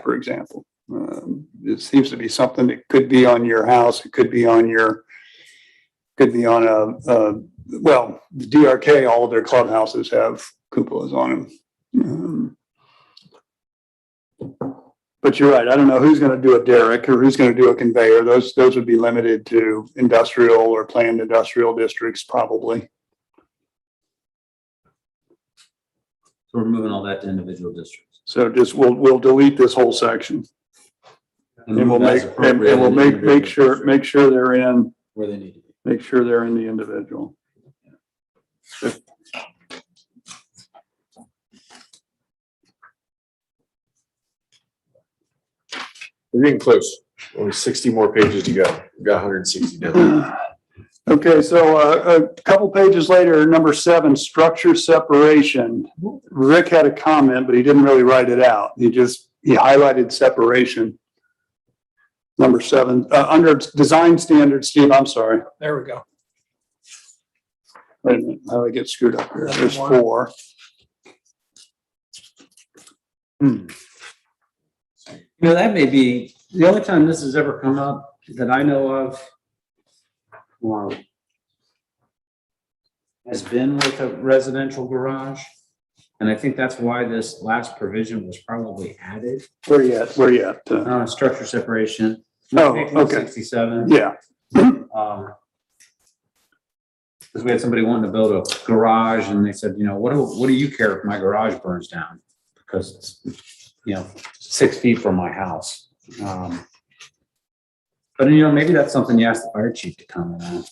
for example. It seems to be something that could be on your house, it could be on well, the DRK, all of their clubhouses have cupolas on them. But you're right, I don't know who's gonna do a derrick or who's gonna do a conveyor. Those would be limited to industrial or planned industrial districts, probably. So we're moving all that to individual districts. So just, we'll delete this whole section. And we'll As appropriate in the individual make sure they're in, where they need to be. make sure they're in the individual. We're getting close. Only 60 more pages to go. We've got 160 down. Okay, so a couple pages later, number 7, structure separation. Rick had a comment, but he didn't really write it out. He highlighted separation. Number 7, under design standards, Steve, I'm sorry. There we go. Wait a minute, how do I get screwed up here? There's 4. You know, that may be the only time this has ever come up that I know of. Has been with a residential garage. And I think that's why this last provision was probably added. Where you at? Where you at? Structure separation. Oh, okay. 67. Yeah. Because we had somebody wanting to build a garage and they said, you know, what do you care if my garage burns down? Because it's, 6 feet from my house. But maybe that's something you ask the fire chief to comment on.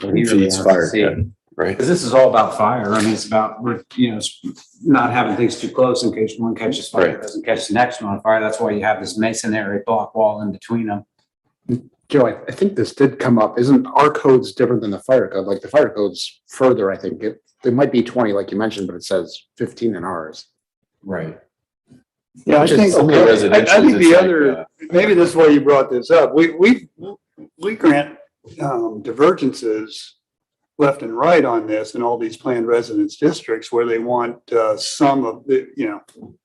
Feeds fire, right? Because this is all about fire. I mean, it's about, not having things too close in case one catches fire, Right. doesn't catch the next one on fire. That's why you have this masonry block wall in between them. Joe, I think this did come up. Isn't our code's different than the fire code? Like the fire code's further, I think. It might be 20, like you mentioned, but it says 15 in ours. Right. Yeah, I Which is think, only I residential, think it's the like, other, maybe this is why you brought this up. We grant divergences left and right on this in all these planned residence districts where they want some of the,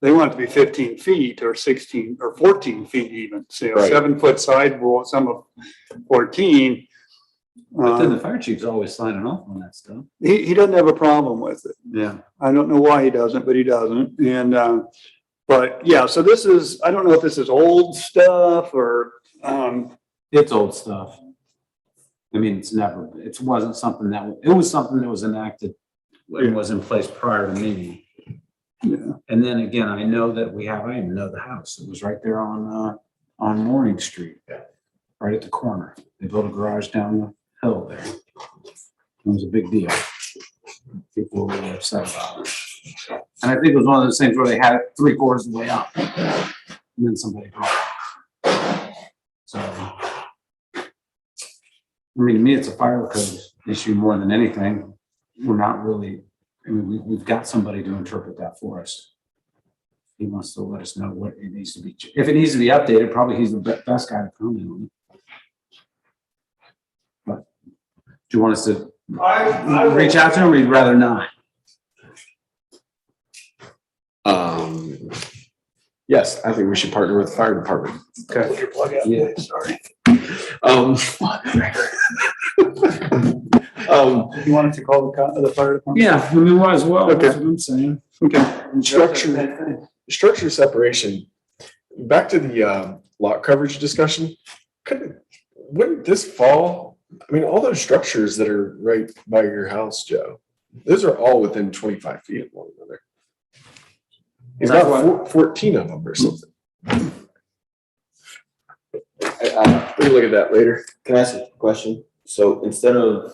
they want it to be 15 feet or 16 or 14 feet even. So Right. 7-foot sidewall, some of 14. But then the fire chief's always signing off on that stuff. He doesn't have a problem with it. Yeah. I don't know why he doesn't, but he doesn't. And, but yeah, so this is, I don't know if this is old stuff or, It's old stuff. I mean, it wasn't something it was something that was enacted and was in place prior to me. yeah. And then again, I know that I even know the house. It was right there on Morning Street. Right at the corner. They built a garage down the hill there. It was a big deal. People were really upset about it. And I think it was one of those things where they had it 3/4 of the way up. And then somebody brought it. So, I mean, to me, it's a fire code issue more than anything. We're not really, we've got somebody to interpret that for us. He wants to let us know what it needs to be. If it needs to be updated, probably he's the best guy to comment on it. But do you want us to reach out to him or you'd rather not? Yes, I think we should partner with the fire department. Okay. Yeah. Sorry. You wanted to call the fire department? Yeah, we might as well. Okay. That's what I'm saying. Okay. Structure separation. Back to the lot coverage discussion. Wouldn't this fall? I mean, all those structures that are right by your house, Joe, Those are all within 25 feet of one another. He's That's got 14 of them or something. We can look at that later. Can I ask a question? So instead of,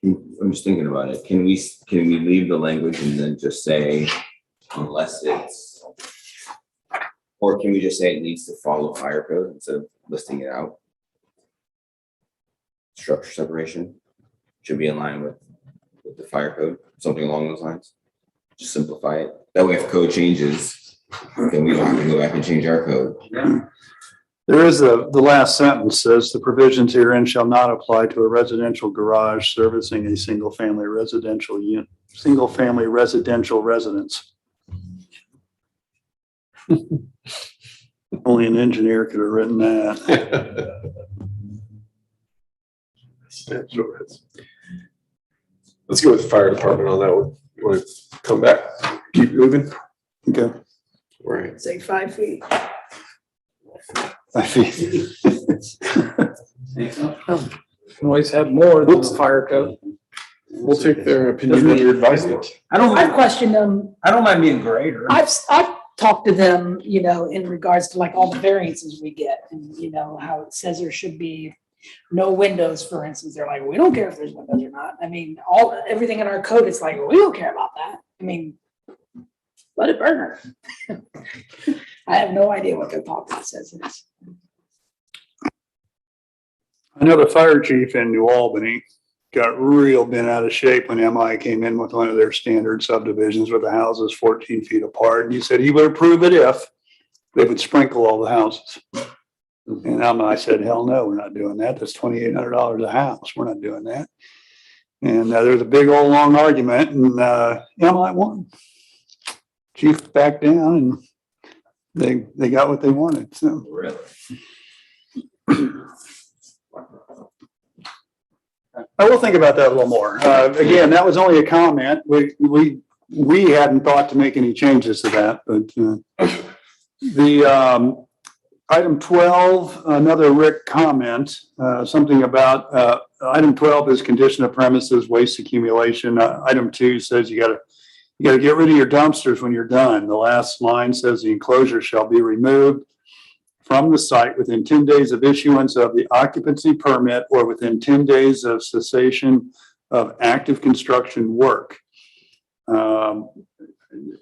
I'm just thinking about it, can we leave the language and then just say unless it's, or can we just say it needs to follow fire code instead of listing it out? Structure separation should be in line with the fire code, something along those lines. Just simplify it. That way if code changes, then we don't have to go back and change our code. There is the last sentence says the provisions herein shall not apply to a residential garage servicing a single-family residential unit, single-family residential residence. Only an engineer could have written that. Let's go with the fire department on that one. You want to come back? Keep moving? Okay. Right. Say 5 feet. I feel. Can always have more than the fire code. We'll take their opinion under advisement. I've questioned them. I don't mind being greater. I've talked to them, you know, in regards to like all the variances we get and, you know, how it says there should be no windows, for instance. They're like, we don't care if there's windows or not. I mean, everything in our code, it's like, we don't care about that. I mean, let it burn. I have no idea what their thought process is. I know the fire chief in New Albany got real bent out of shape when MI came in with one of their standard subdivisions with the houses 14 feet apart. And he said he would approve it if they would sprinkle all the houses. And I said, hell no, we're not doing that. That's $2,800 a house. We're not doing that. And there's a big old long argument and MI won. Chief backed down and they got what they wanted. So. Really? I will think about that a little more. Again, that was only a comment. We hadn't thought to make any changes to that, but the item 12, another Rick comment, something about item 12 is condition of premises waste accumulation. Item 2 says you gotta get rid of your dumpsters when you're done. The last line says the enclosure shall be removed from the site within 10 days of issuance of the occupancy permit or within 10 days of cessation of active construction work.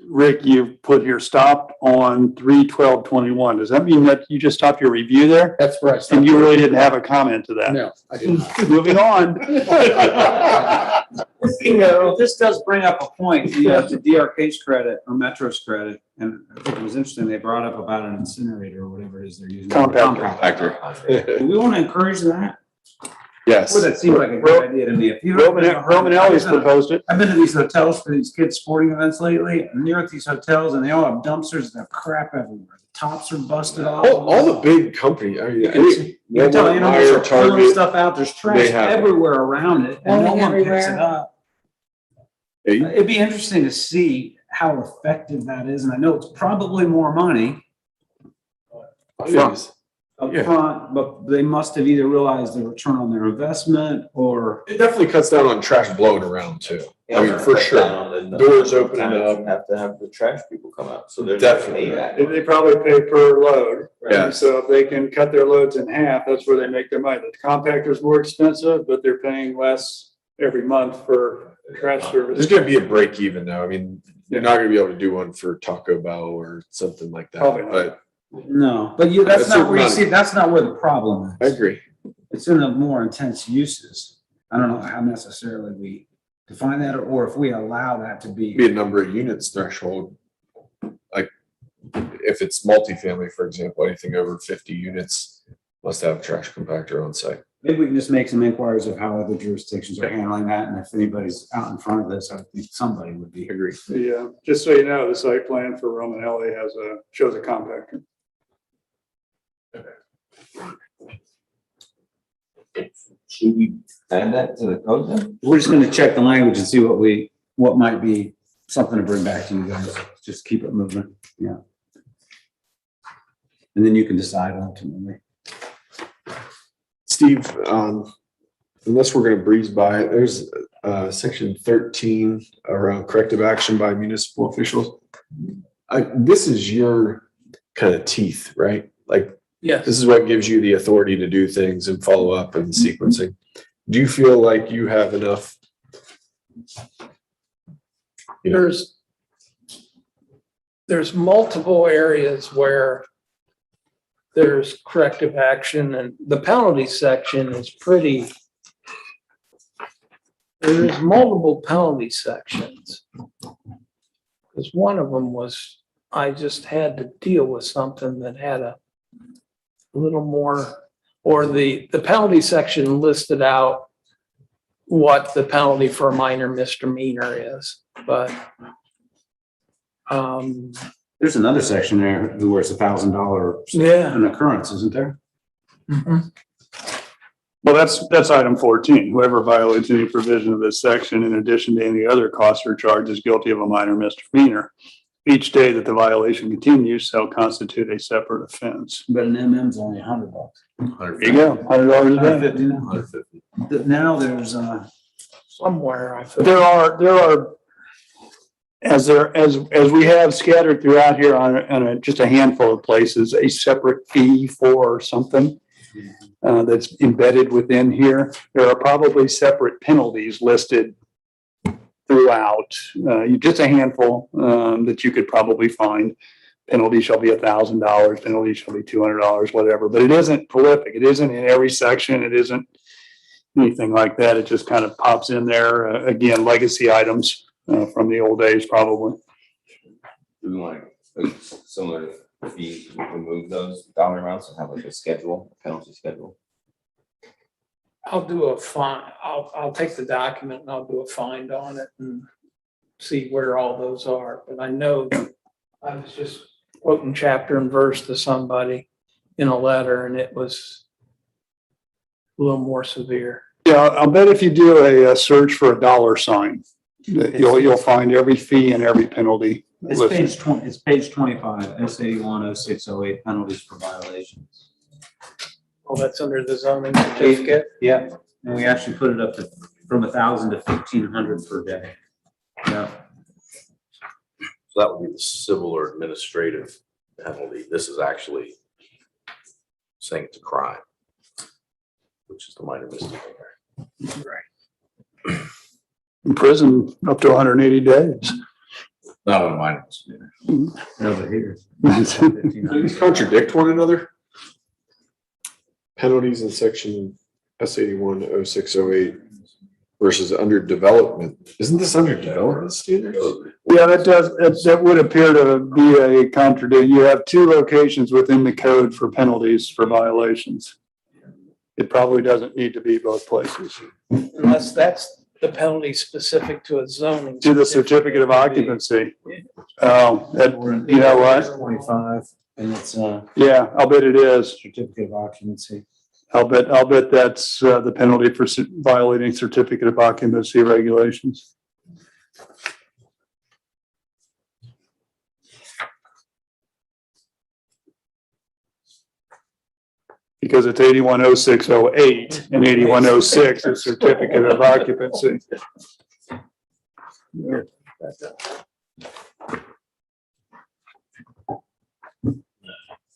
Rick, you put here stopped on 3/12/21. Does that mean that you just stopped your review there? That's where I And you really didn't have a comment to that? No, I didn't. Moving on. You know, this does bring up a point, you know, the DRK's credit or Metro's credit, and I think it was interesting, they brought up about an incinerator or whatever it is they're using. Compactor. Do we want to encourage that? Yes. Well, that seemed like a good idea to me. If you Romanelli's proposed it. I've been to these hotels for these kids' sporting events lately, and you're at these hotels and they all have dumpsters that have crap everywhere. The tops are busted off. All the big company, I mean, You can tell animals Walmart, are pulling Target. stuff out. There's They trash have it. everywhere around it and no Falling one picks it everywhere. up. It'd be interesting to see how effective that is. And I know it's probably more money It is. up Yeah. front, but they must have either realized the return on their investment or It definitely cuts down on trash blowing around too. I mean, for sure. Doors opening up. Have to have the trash people come out, so there's. Definitely. They probably pay per load. Yeah. So if they can cut their loads in half, that's where they make their money. The compactor's more expensive, but they're paying less every month for trash service. There's gonna be a break even though. I mean, you're not gonna be able to do one for Taco Bell or something like Probably that, not. but no, but you, that's That's not where you not- see, that's not where the problem I is. agree. It's in the more intense uses. I don't know how necessarily we define that or if we allow that to Be be. a number of units threshold. Like if it's multifamily, for example, anything over 50 units must have a trash compactor on site. Maybe we can just make some inquiries of how other jurisdictions are handling that. And if anybody's out in front of this, I think somebody would be. Agree. Just so you know, the site plan for Romanelli shows a compactor. Should we add that to the code then? We're just gonna check the language and see what might be something to bring back to you guys. Just keep it moving, yeah. And then you can decide ultimately. Steve, unless we're gonna breeze by it, there's section 13 around corrective action by municipal officials. This is your kind of teeth, right? Like, Yes. this is what gives you the authority to do things and follow up and sequencing. Do you feel like you have enough? You know, There's multiple areas where there's corrective action, and the penalty section is pretty. There's multiple penalty sections. Because one of them was, I just had to deal with something that had a little more, or the penalty section listed out what the penalty for a minor misdemeanor is, but There's another section there where it's $1,000 yeah. an occurrence, isn't there? Mhm. Well, that's item 14. Whoever violates any provision of this section in addition to any other cost or charge is guilty of a minor misdemeanor. Each day that the violation continues shall constitute a separate offense. But an MM's only $100. There you go, $100 a day. $150 now. Now there's Somewhere I feel. There are, as we have scattered throughout here on just a handful of places, a separate fee for something that's embedded within here. There are probably separate penalties listed throughout, just a handful that you could probably find. Penalty shall be $1,000, penalty shall be $200, whatever, but it isn't prolific. It isn't in every section. It isn't anything like that. It just kind of pops in there. Again, legacy items from the old days, probably. We want similar fees, remove those dollar amounts and have like a schedule, penalty schedule. I'll do a find, I'll take the document and I'll do a find on it and see where all those are. But I know I was just quoting chapter and verse to somebody in a letter, and it was a little more severe. Yeah, I'll bet if you do a search for a dollar sign, that you'll find every fee and every penalty. It's listed. page 20, it's page 25, S810608 penalties for violations. Oh, that's under the zoning certificate. Yeah, and we actually put it up to from 1,000 to 1,500 per day. Yeah. So that would be the civil or administrative penalty. This is actually saying it's a crime, which is the minor misdemeanor. In prison up to 180 days. Not a minor misdemeanor. Over here. do these contradict one another? Penalties in section S810608 versus under development. Isn't this under development standards? Yeah, that would appear to be a contradiction. You have two locations within the code for penalties for violations. It probably doesn't need to be both places. Unless that's the penalty specific to a zoning. To the certificate of occupancy. Oh, you know what? 25, and it's Yeah, I'll bet it is. certificate of occupancy. I'll bet that's the penalty for violating certificate of occupancy regulations. Because it's 810608 and 8106 is certificate of occupancy.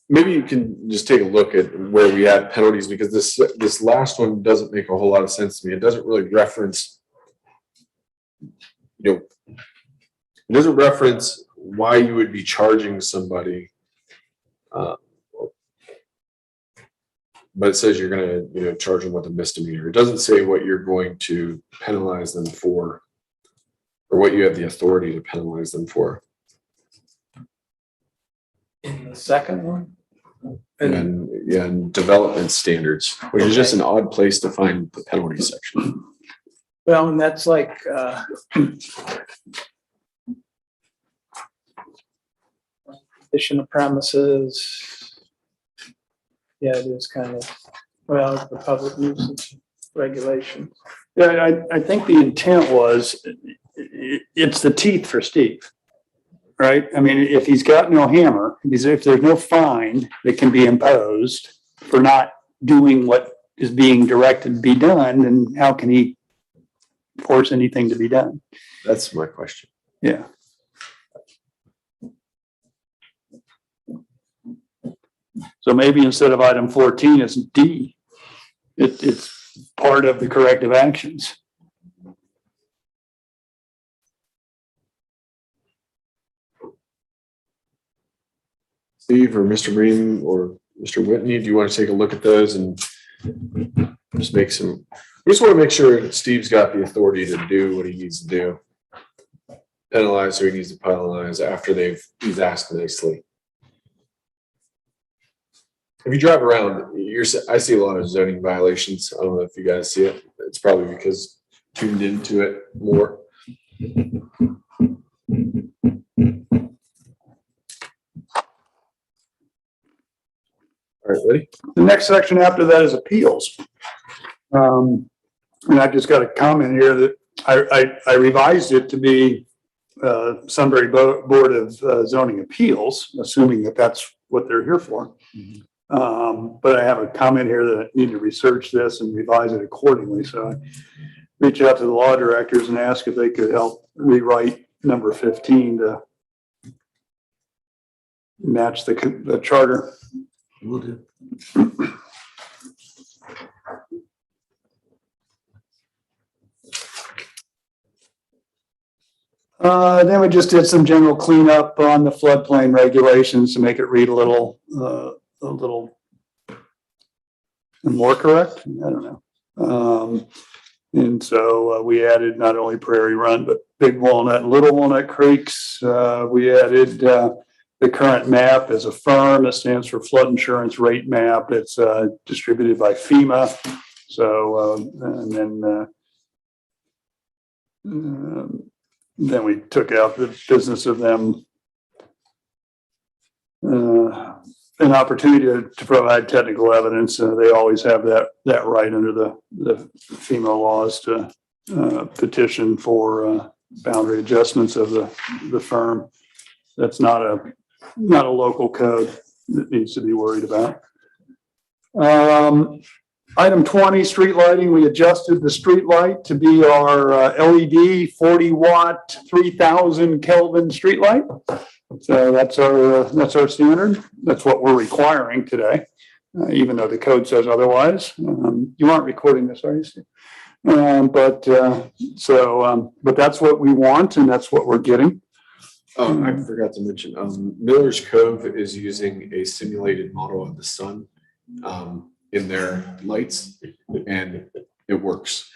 Maybe you can just take a look at where we had penalties, because this last one doesn't make a whole lot of sense to me. It doesn't really reference, it doesn't reference why you would be charging somebody. But it says you're gonna, charge them with a misdemeanor. It doesn't say what you're going to penalize them for, or what you have the authority to penalize them for. In the second one? And development standards, which is just an odd place to find the penalty section. Well, and that's like, condition of premises. Yeah, it is kind of, well, the public nuisance regulation. Yeah, I think the intent was, it's the teeth for Steve. Right? I mean, if he's got no hammer, if there's no fine that can be imposed for not doing what is being directed to be done, then how can he force anything to be done? That's my question. Yeah. So maybe instead of item 14, it's D. It's part of the corrective actions. Steve or Mr. Bream or Mr. Whitney, do you want to take a look at those and just make some, we just want to make sure that Steve's got the authority to do what he needs to do. Penalize who he needs to penalize after he's asked nicely. If you drive around, I see a lot of zoning violations. I don't know if you guys see it. It's probably because tuned into it more. All right, ready? The next section after that is appeals. And I've just got a comment here that I revised it to be Sunbury Board of Zoning Appeals, assuming that that's what they're here for. But I have a comment here that I need to research this and revise it accordingly. So I reach out to the law directors and ask if they could help rewrite number 15 to match the charter. Will do. Then we just did some general cleanup on the floodplain regulations to make it read a little more correct. I don't know. And so we added not only Prairie Run, but Big Walnut and Little Walnut Creeks. We added the current map as a firm. It stands for Flood Insurance Rate Map. It's distributed by FEMA. So, and then we took out the business of them an opportunity to provide technical evidence. They always have that right under the FEMA laws to petition for boundary adjustments of the firm. That's not a local code that needs to be worried about. Item 20, street lighting. We adjusted the street light to be our LED 40 watt, 3000 Kelvin street light. So that's our standard. That's what we're requiring today, even though the code says otherwise. You aren't recording this, are you, Steve? But that's what we want, and that's what we're getting. Oh, I forgot to mention, Miller's Cove is using a simulated model of the sun in their lights, and it works.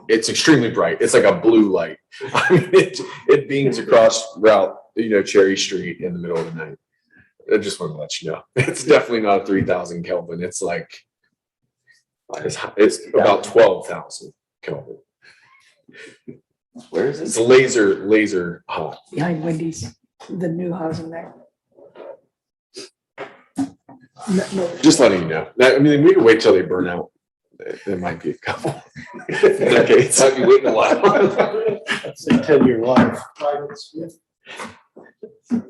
It's extremely bright. It's like a blue light. I mean, it beams across route, Cherry Street in the middle of the night. I just want to let you know. It's definitely not 3000 Kelvin. It's like, it's about 12,000 Kelvin. Where is It's this? laser hot. Behind Wendy's, the new housing there. Just letting you know. I mean, we can wait till they burn out. There might be a couple decades. Might be waiting a while. That's a 10-year life.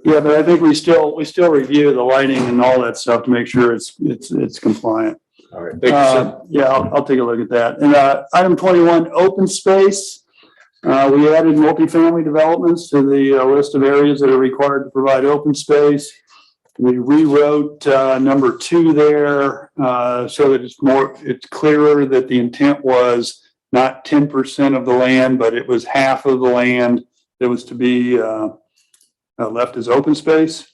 Yeah, but I think we still review the lighting and all that stuff to make sure it's compliant. All right, thank you, sir. Yeah, I'll take a look at that. And item 21, open space. We added multifamily developments to the list of areas that are required to provide open space. We rewrote number 2 there so that it's clearer that the intent was not 10% of the land, but it was half of the land that was to be left as open space.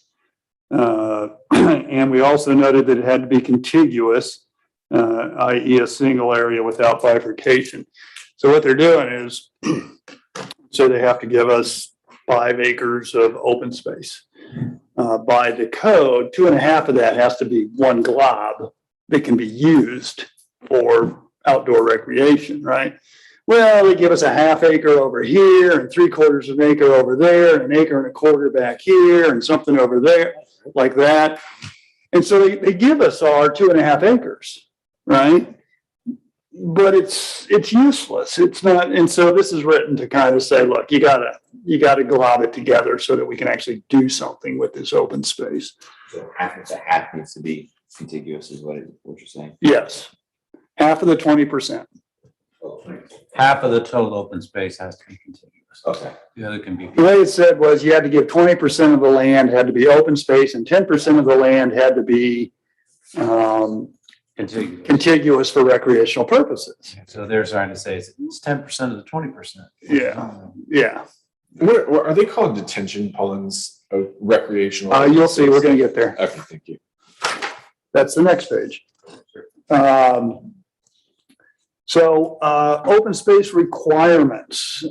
And we also noted that it had to be contiguous, i.e. a single area without bifurcation. So what they're doing is, so they have to give us 5 acres of open space. By the code, 2.5 of that has to be one glob that can be used for outdoor recreation, right? Well, they give us a ½ acre over here and 3/4 of an acre over there and 1.25 acres back here and something over there like that. And so they give us our 2.5 acres, right? But it's useless. It's not. And so this is written to kind of say, look, you gotta glob it together so that we can actually do something with this open space. So half needs to be contiguous is what you're saying. Yes. half of the 20%. Half of the total open space has to be contiguous. Okay. The other can be. The way it said was you had to give 20% of the land had to be open space and 10% of the land had to be Contiguous. contiguous for recreational purposes. So they're trying to say it's 10% of the 20%. Yeah. What are they called? Detention ponds, recreational? You'll see, we're gonna get there. Okay, thank you. That's the next page. Open space requirements.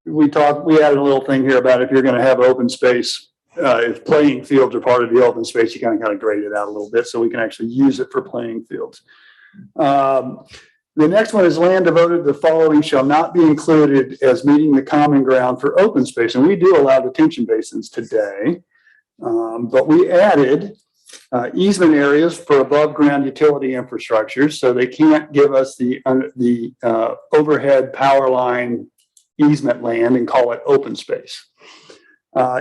We added a little thing here about if you're gonna have open space, if playing fields are part of the open space, you kind of grade it out a little bit so we can actually use it for playing fields. The next one is land devoted to the following shall not be included as meeting the common ground for open space. And we do allow detention basins today, but we added easement areas for above ground utility infrastructure. So they can't give us the overhead power line easement land and call it open space.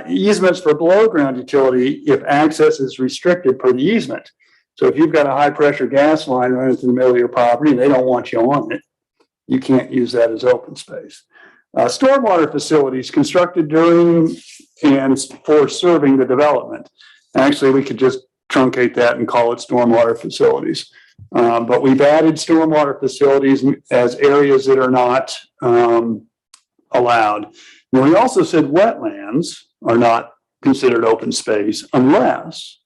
Easements for below ground utility if access is restricted per the easement. So if you've got a high pressure gas line running through the middle of your property and they don't want you on it, you can't use that as open space. Stormwater facilities constructed during and for serving the development. Actually, we could just truncate that and call it stormwater facilities. But we've added stormwater facilities as areas that are not allowed. Now, we also said wetlands are not considered open space unless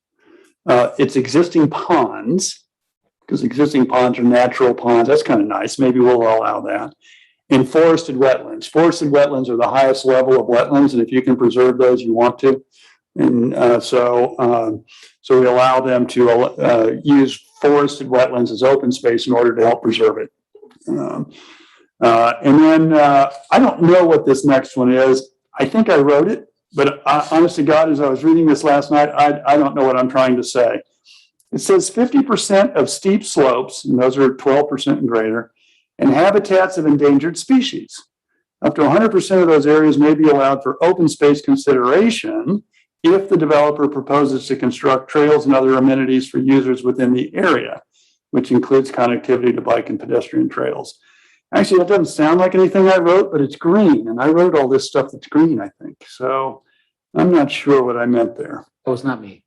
it's existing ponds, because existing ponds are natural ponds. That's kind of nice. Maybe we'll allow that. And forested wetlands. Forested wetlands are the highest level of wetlands, and if you can preserve those, you want to. And so we allow them to use forested wetlands as open space in order to help preserve it. And then I don't know what this next one is. I think I wrote it, but honest to God, as I was reading this last night, I don't know what I'm trying to say. It says 50% of steep slopes, and those are 12% and greater, and habitats of endangered species. Up to 100% of those areas may be allowed for open space consideration if the developer proposes to construct trails and other amenities for users within the area, which includes connectivity to bike and pedestrian trails. Actually, that doesn't sound like anything I wrote, but it's green, and I wrote all this stuff that's green, I think. So I'm not sure what I meant there. That was not me.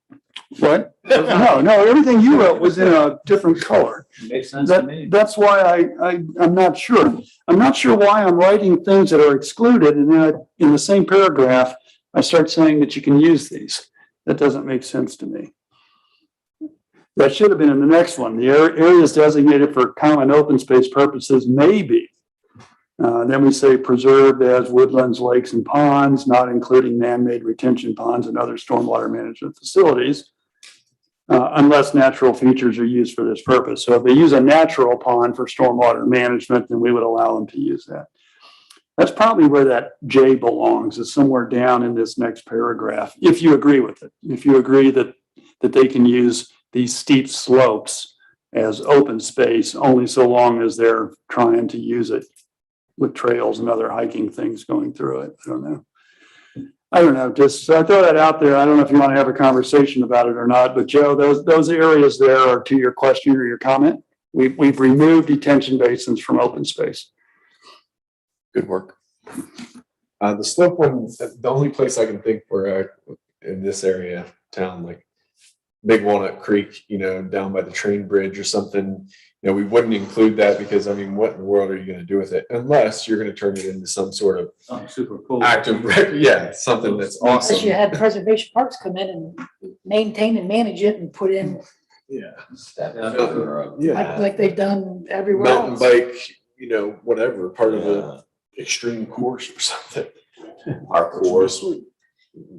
What? No, everything you wrote was in a different color. Makes sense to me. That's why I'm not sure. I'm not sure why I'm writing things that are excluded, and then in the same paragraph, I start saying that you can use these. That doesn't make sense to me. That should have been in the next one. The areas designated for common open space purposes may be. Then we say preserved as woodlands, lakes, and ponds, not including man-made retention ponds and other stormwater management facilities, unless natural features are used for this purpose. So if they use a natural pond for stormwater management, then we would allow them to use that. That's probably where that J belongs, is somewhere down in this next paragraph, if you agree with it. If you agree that they can use these steep slopes as open space only so long as they're trying to use it with trails and other hiking things going through it. I don't know. Just throw that out there. I don't know if you want to have a conversation about it or not, but Joe, those areas there are to your question or your comment. We've removed detention basins from open space. Good work. The slope one, the only place I can think where in this area of town, like Big Walnut Creek, down by the train bridge or something, we wouldn't include that because, I mean, what in the world are you going to do with it? Unless you're going to turn it into some sort of Super cool. active, something that's Unless awesome. you had preservation parks come in and maintain and manage it and put in, Yeah. like they've done everywhere Mountain else. bike, whatever, part of a extreme course or something.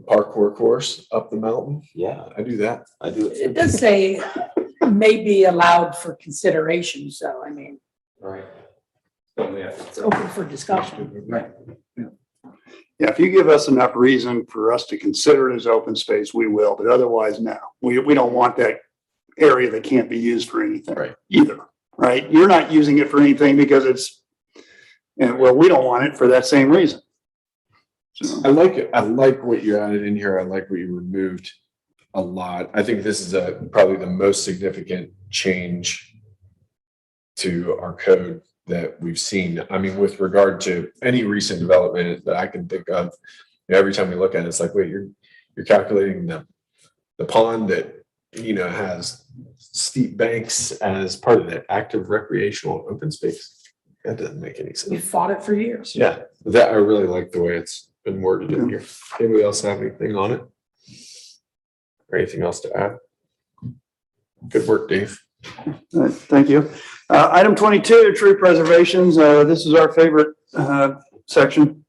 Parkour course up the mountain. Yeah, I do that. I do. It does say may be allowed for consideration, so I mean, Right. it's open for discussion. Right. Yeah, if you give us enough reason for us to consider it as open space, we will, but otherwise, no. We don't want that area that can't be used for anything either, right? You're not using it for anything because we don't want it for that same reason. So, I like it. I like what you added in here. I like what you removed a lot. I think this is probably the most significant change to our code that we've seen. I mean, with regard to any recent development that I can think of, every time we look at it, it's like, wait, you're calculating the pond that, has steep banks as part of the active recreational open space. That doesn't make any We sense. fought it for years. Yeah, that I really like the way it's been worded in here. Anybody else have anything on it? Or anything else to add? Good work, Dave. Thank you. Item 22, tree preservations. This is our favorite section.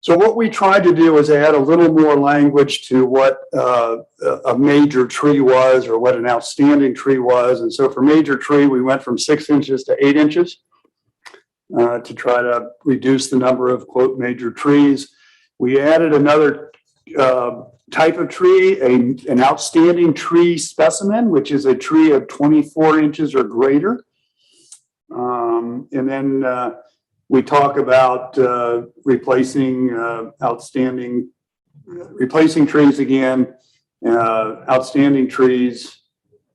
So what we tried to do is add a little more language to what a major tree was or what an outstanding tree was. And so for major tree, we went from 6 inches to 8 inches to try to reduce the number of quote major trees. We added another type of tree, an outstanding tree specimen, which is a tree of 24 inches or greater. And then we talk about replacing trees again, outstanding trees.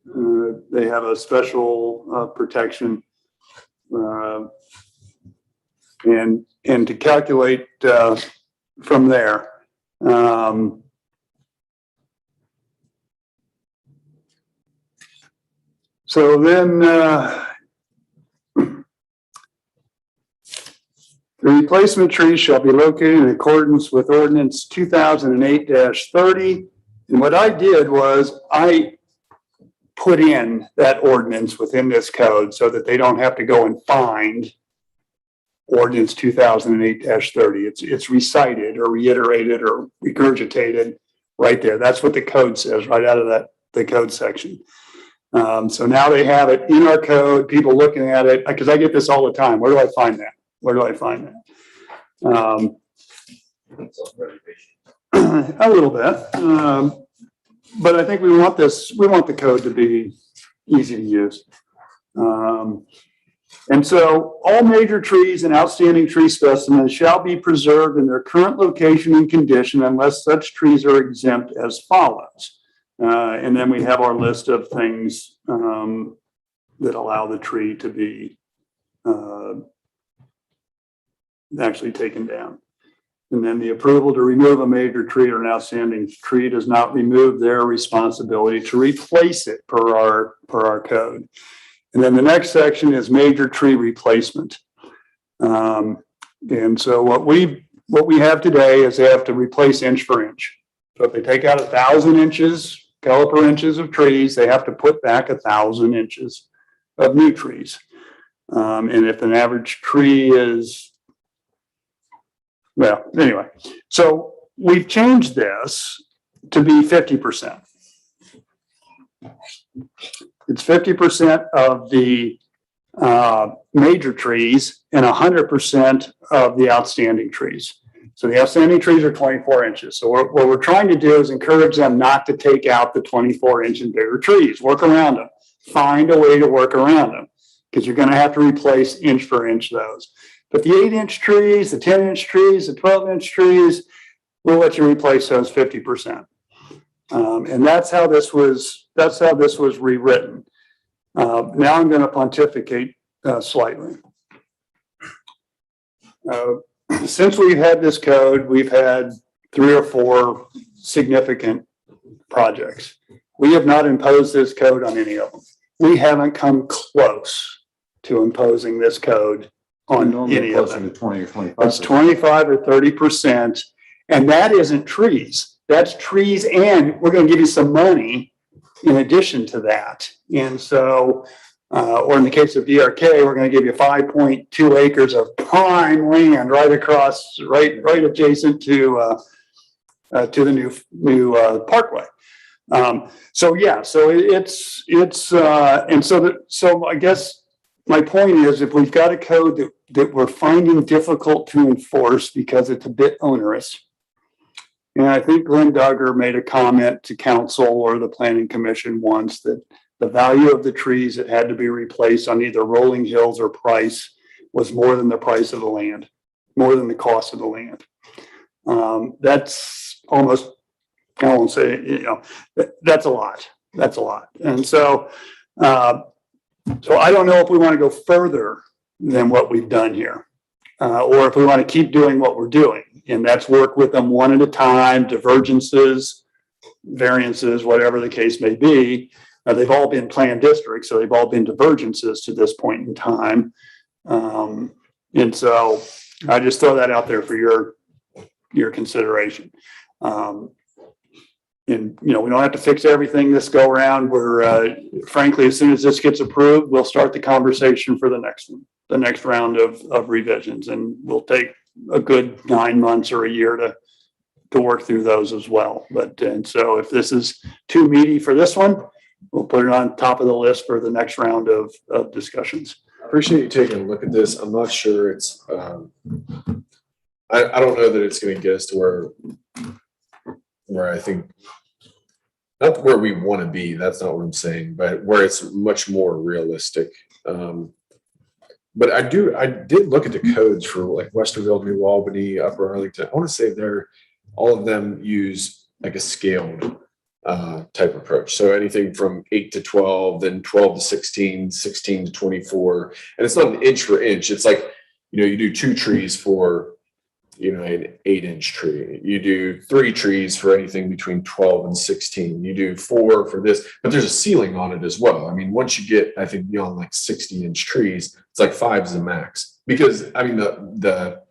They have a special protection. And to calculate from there. So then the replacement trees shall be located in accordance with ordinance 2008-30. And what I did was I put in that ordinance within this code so that they don't have to go and find ordinance 2008-30. It's recited or reiterated or regurgitated right there. That's what the code says right out of the code section. So now they have it in our code, people looking at it, because I get this all the time. Where do I find that? Where do I find that? A little bit. But I think we want the code to be easy to use. And so all major trees and outstanding tree specimens shall be preserved in their current location and condition unless such trees are exempt as follows. And then we have our list of things that allow the tree to be actually taken down. And then the approval to remove a major tree or an outstanding tree does not remove their responsibility to replace it per our code. And then the next section is major tree replacement. And so what we have today is they have to replace inch for inch. So if they take out 1,000 inches, caliper inches of trees, they have to put back 1,000 inches of new trees. And if an average tree is, well, anyway, so we've changed this to be 50%. It's 50% of the major trees and 100% of the outstanding trees. So the outstanding trees are 24 inches. So what we're trying to do is encourage them not to take out the 24-inch and bigger trees, work around them, find a way to work around them, because you're going to have to replace inch for inch those. But the 8-inch trees, the 10-inch trees, the 12-inch trees, we'll let you replace those 50%. And that's how this was rewritten. Now I'm going to pontificate slightly. Since we've had this code, we've had 3 or 4 significant projects. We have not imposed this code on any of them. We haven't come close to imposing this code on any of them. 20 or 25. It's 25 or 30%. And that isn't trees. That's trees, and we're going to give you some money in addition to that. And so, or in the case of DRK, we're going to give you 5.2 acres of prime land right across, right adjacent to the new parkway. So yeah, so so I guess my point is, if we've got a code that we're finding difficult to enforce because it's a bit onerous. And I think Glenn Duggar made a comment to council or the planning commission once that the value of the trees that had to be replaced on either Rolling Hills or Price was more than the price of the land, more than the cost of the land. That's almost, I won't say, that's a lot. That's a lot. And so So I don't know if we want to go further than what we've done here. Or if we want to keep doing what we're doing, and that's work with them one at a time, divergences, variances, whatever the case may be. They've all been planned districts, so they've all been divergences to this point in time. And so I just throw that out there for your consideration. And, you know, we don't have to fix everything this go around. We're, frankly, as soon as this gets approved, we'll start the conversation for the next one, the next round of revisions. And we'll take a good 9 months or a year to work through those as well. But, and so if this is too meaty for this one, we'll put it on top of the list for the next round of discussions. I appreciate you taking a look at this. I'm not sure it's, I don't know that it's gonna get us to where I think, not where we want to be, that's not what I'm saying, but where it's much more realistic. But I did look at the codes for like Westerville, New Albany, Upper Arlington. I want to say all of them use like a scaled type approach. So anything from 8 to 12, then 12 to 16, 16 to 24. And it's not an inch for inch. It's like, you know, you do 2 trees for, you know, an 8-inch tree. You do 3 trees for anything between 12 and 16. You do 4 for this, but there's a ceiling on it as well. I mean, once you get, I think, beyond like 60-inch trees, it's like 5 is the max. Because I mean, the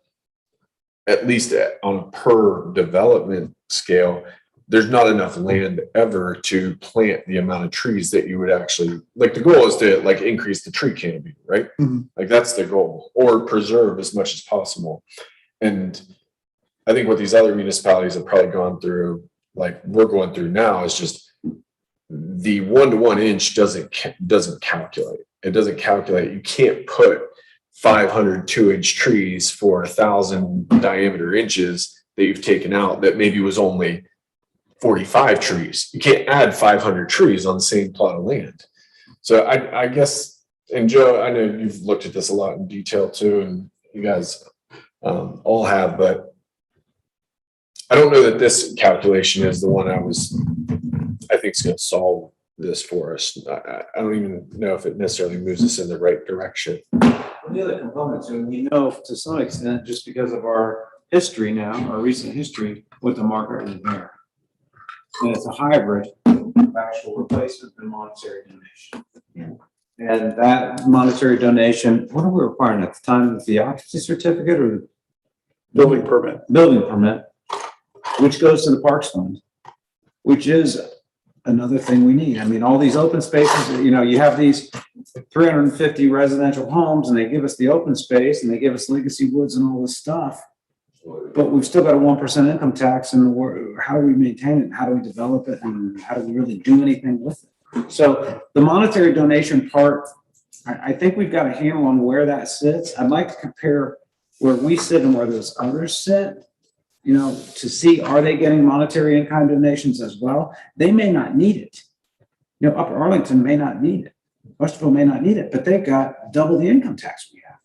at least on a per development scale, there's not enough land ever to plant the amount of trees that you would actually, like, the goal is to like increase the tree canopy, right? Mhm. Like that's the goal, or preserve as much as possible. And I think what these other municipalities have probably gone through, like we're going through now, is just the 1 to 1 inch doesn't calculate. It doesn't calculate. You can't put 500 2-inch trees for 1,000 diameter inches that you've taken out that maybe was only 45 trees. You can't add 500 trees on the same plot of land. So I guess, and Joe, I know you've looked at this a lot in detail too, and you guys all have, but I don't know that this calculation is the one I think is going to solve this for us. I don't even know if it necessarily moves us in the right direction. The other components, and we know to some extent, just because of our history now, our recent history with the market repair. And it's a hybrid of actual replacement and monetary donation. And that monetary donation, what are we requiring at the time of the occupancy certificate or the Building permit. building permit, which goes to the Parks Fund, which is another thing we need. I mean, all these open spaces, you know, you have these 350 residential homes and they give us the open space and they give us legacy woods and all this stuff. But we've still got a 1% income tax, and how do we maintain it? How do we develop it? And how do we really do anything with it? So the monetary donation part, I think we've got a handle on where that sits. I'd like to compare where we sit and where those others sit, you know, to see, are they getting monetary in-kind donations as well? They may not need it. You know, Upper Arlington may not need it. Westerville may not need it, but they've got double the income tax we have.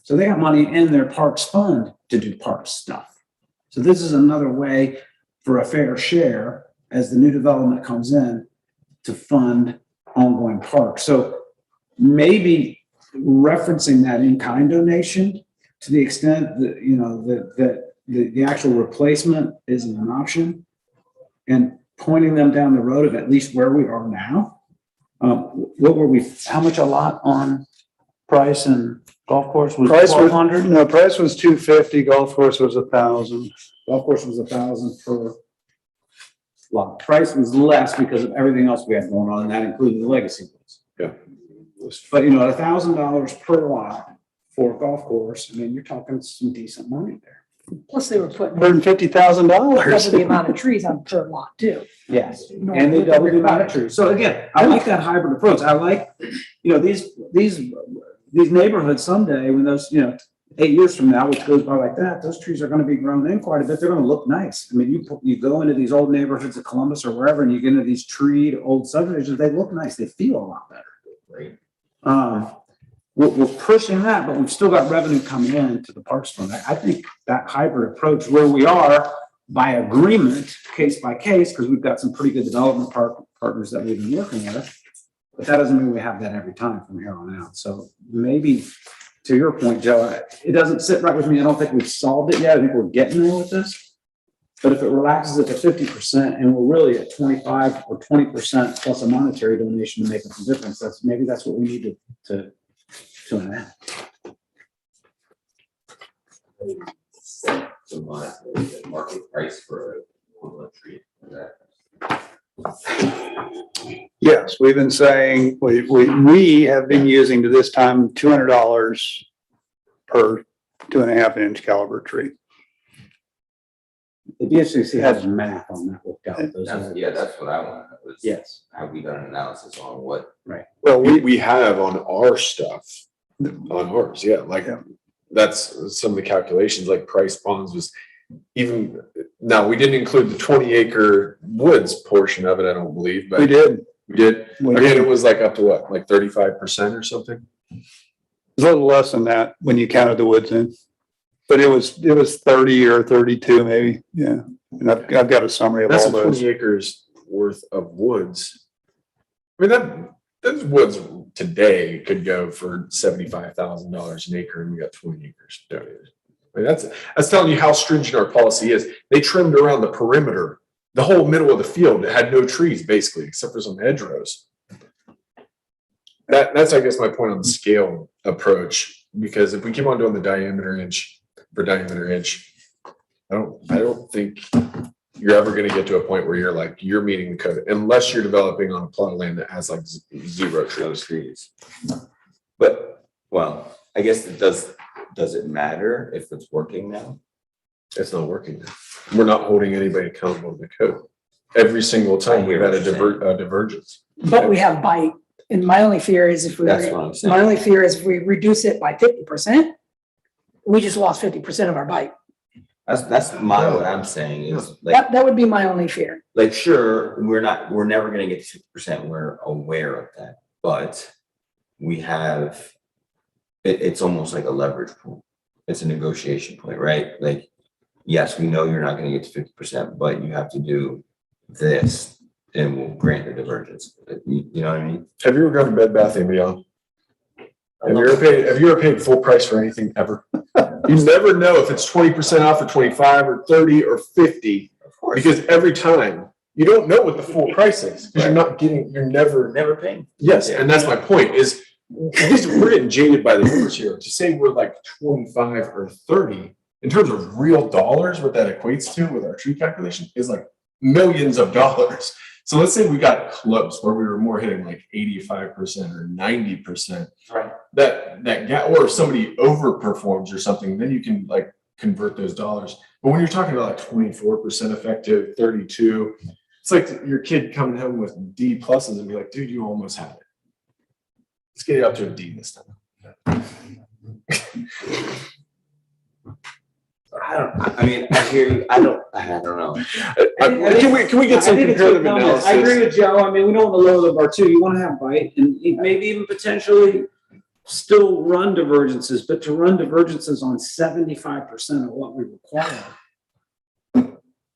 So they got money in their parks fund to do parks stuff. So this is another way for a fair share as the new development comes in to fund ongoing parks. So maybe referencing that in-kind donation to the extent that, you know, that the actual replacement isn't an option, and pointing them down the road of at least where we are now. What were we, how much a lot on Price and golf course was Price was 1,200? No, price was 250, golf course was 1,000. Golf course was 1,000 per lot. Price was less because of everything else we had going on, and that included the legacy ones. Yeah. But you know, $1,000 per lot for a golf course, I mean, you're talking some decent money there. Plus they were putting $150,000. double the amount of trees on per lot too. Yes. No, And they with the doubled the amount of required- trees. So again, I like that hybrid approach. I like, you know, these neighborhoods someday, when those, you know, 8 years from now, which goes by like that, those trees are going to be grown in quite a bit. They're going to look nice. I mean, you go into these old neighborhoods of Columbus or wherever, and you get into these treed old subdivisions, they look nice. They feel a lot better. Right. We're pushing that, but we've still got revenue coming in to the Parks Fund. I think that hybrid approach where we are by agreement, case by case, because we've got some pretty good development partners that we've been working with. but that doesn't mean we have that every time from here on out. So maybe, to your point, Joe, it doesn't sit right with me. I don't think we've solved it yet. I think we're getting there with this. But if it relaxes it to 50% and we're really at 25 or 20% plus a monetary donation to make up the difference, maybe that's what we need to enact. The market price for a equivalent tree. Yes, we've been saying, we have been using to this time $200 per 2.5 inch caliber tree. It'd be interesting to see how the math on that worked out. That's what I want. Yes. Have we done an analysis on what? Well, We have on our stuff, on ours, yeah, like, that's some of the calculations, like Price Bonds was even, now, we didn't include the 20-acre woods portion of it, I don't believe, but. we did. We did, We again, did. it was like up to what, like 35% or something? It's a little less than that when you counted the woods in. But it was 30 or 32 maybe, yeah. And I've got a summary of That's all a those. 20 acres worth of woods. I mean, those woods today could go for $75,000 an acre, and we got 20 acres donated. I mean, that's telling you how stringent our policy is. They trimmed around the perimeter, the whole middle of the field. It had no trees basically, except for some hedgerows. That's, I guess, my point on the scale approach, because if we keep on doing the diameter inch for diameter inch, I don't think you're ever going to get to a point where you're meeting the code, unless you're developing on a plot of land that has like zero trees. But, well, I guess does it matter if it's working now? It's not working now. We're not holding anybody accountable to the code. Every single time we've had a divergence. But we have bite. And my only fear is if we, That's what I'm saying. my only fear is if we reduce it by 50%, we just lost 50% of our bite. That's what I'm saying is like, That would be my only fear. like, sure, we're never gonna get to 50%. We're aware of that, but we have, it's almost like a leverage point. It's a negotiation point, right? Like, yes, we know you're not gonna get to 50%, but you have to do this and we'll grant the divergence. You know what I mean? Have you ever gone to Bed Bath & Beyond? Have you ever paid full price for anything ever? You never know if it's 20% off or 25 or 30 or 50, because every time you don't know what the full price is, because you're never paying. Yes, and that's my point is we're getting jaded by the numbers here. To say we're like 25 or 30 in terms of real dollars, what that equates to with our tree calculation is like millions of dollars. So let's say we got close where we were more hitting like 85% or 90%. Right. That gap, or if somebody overperforms or something, then you can like convert those dollars. But when you're talking about like 24% effective, 32, it's like your kid coming home with D pluses and be like, dude, you almost had it. Let's get it up to a D this time. I mean, I hear you. I don't know. Can we get some comparative analysis? I agree with Joe. I mean, we don't want to lower the bar too. You want to have bite and maybe even potentially still run divergences, but to run divergences on 75% of what we require.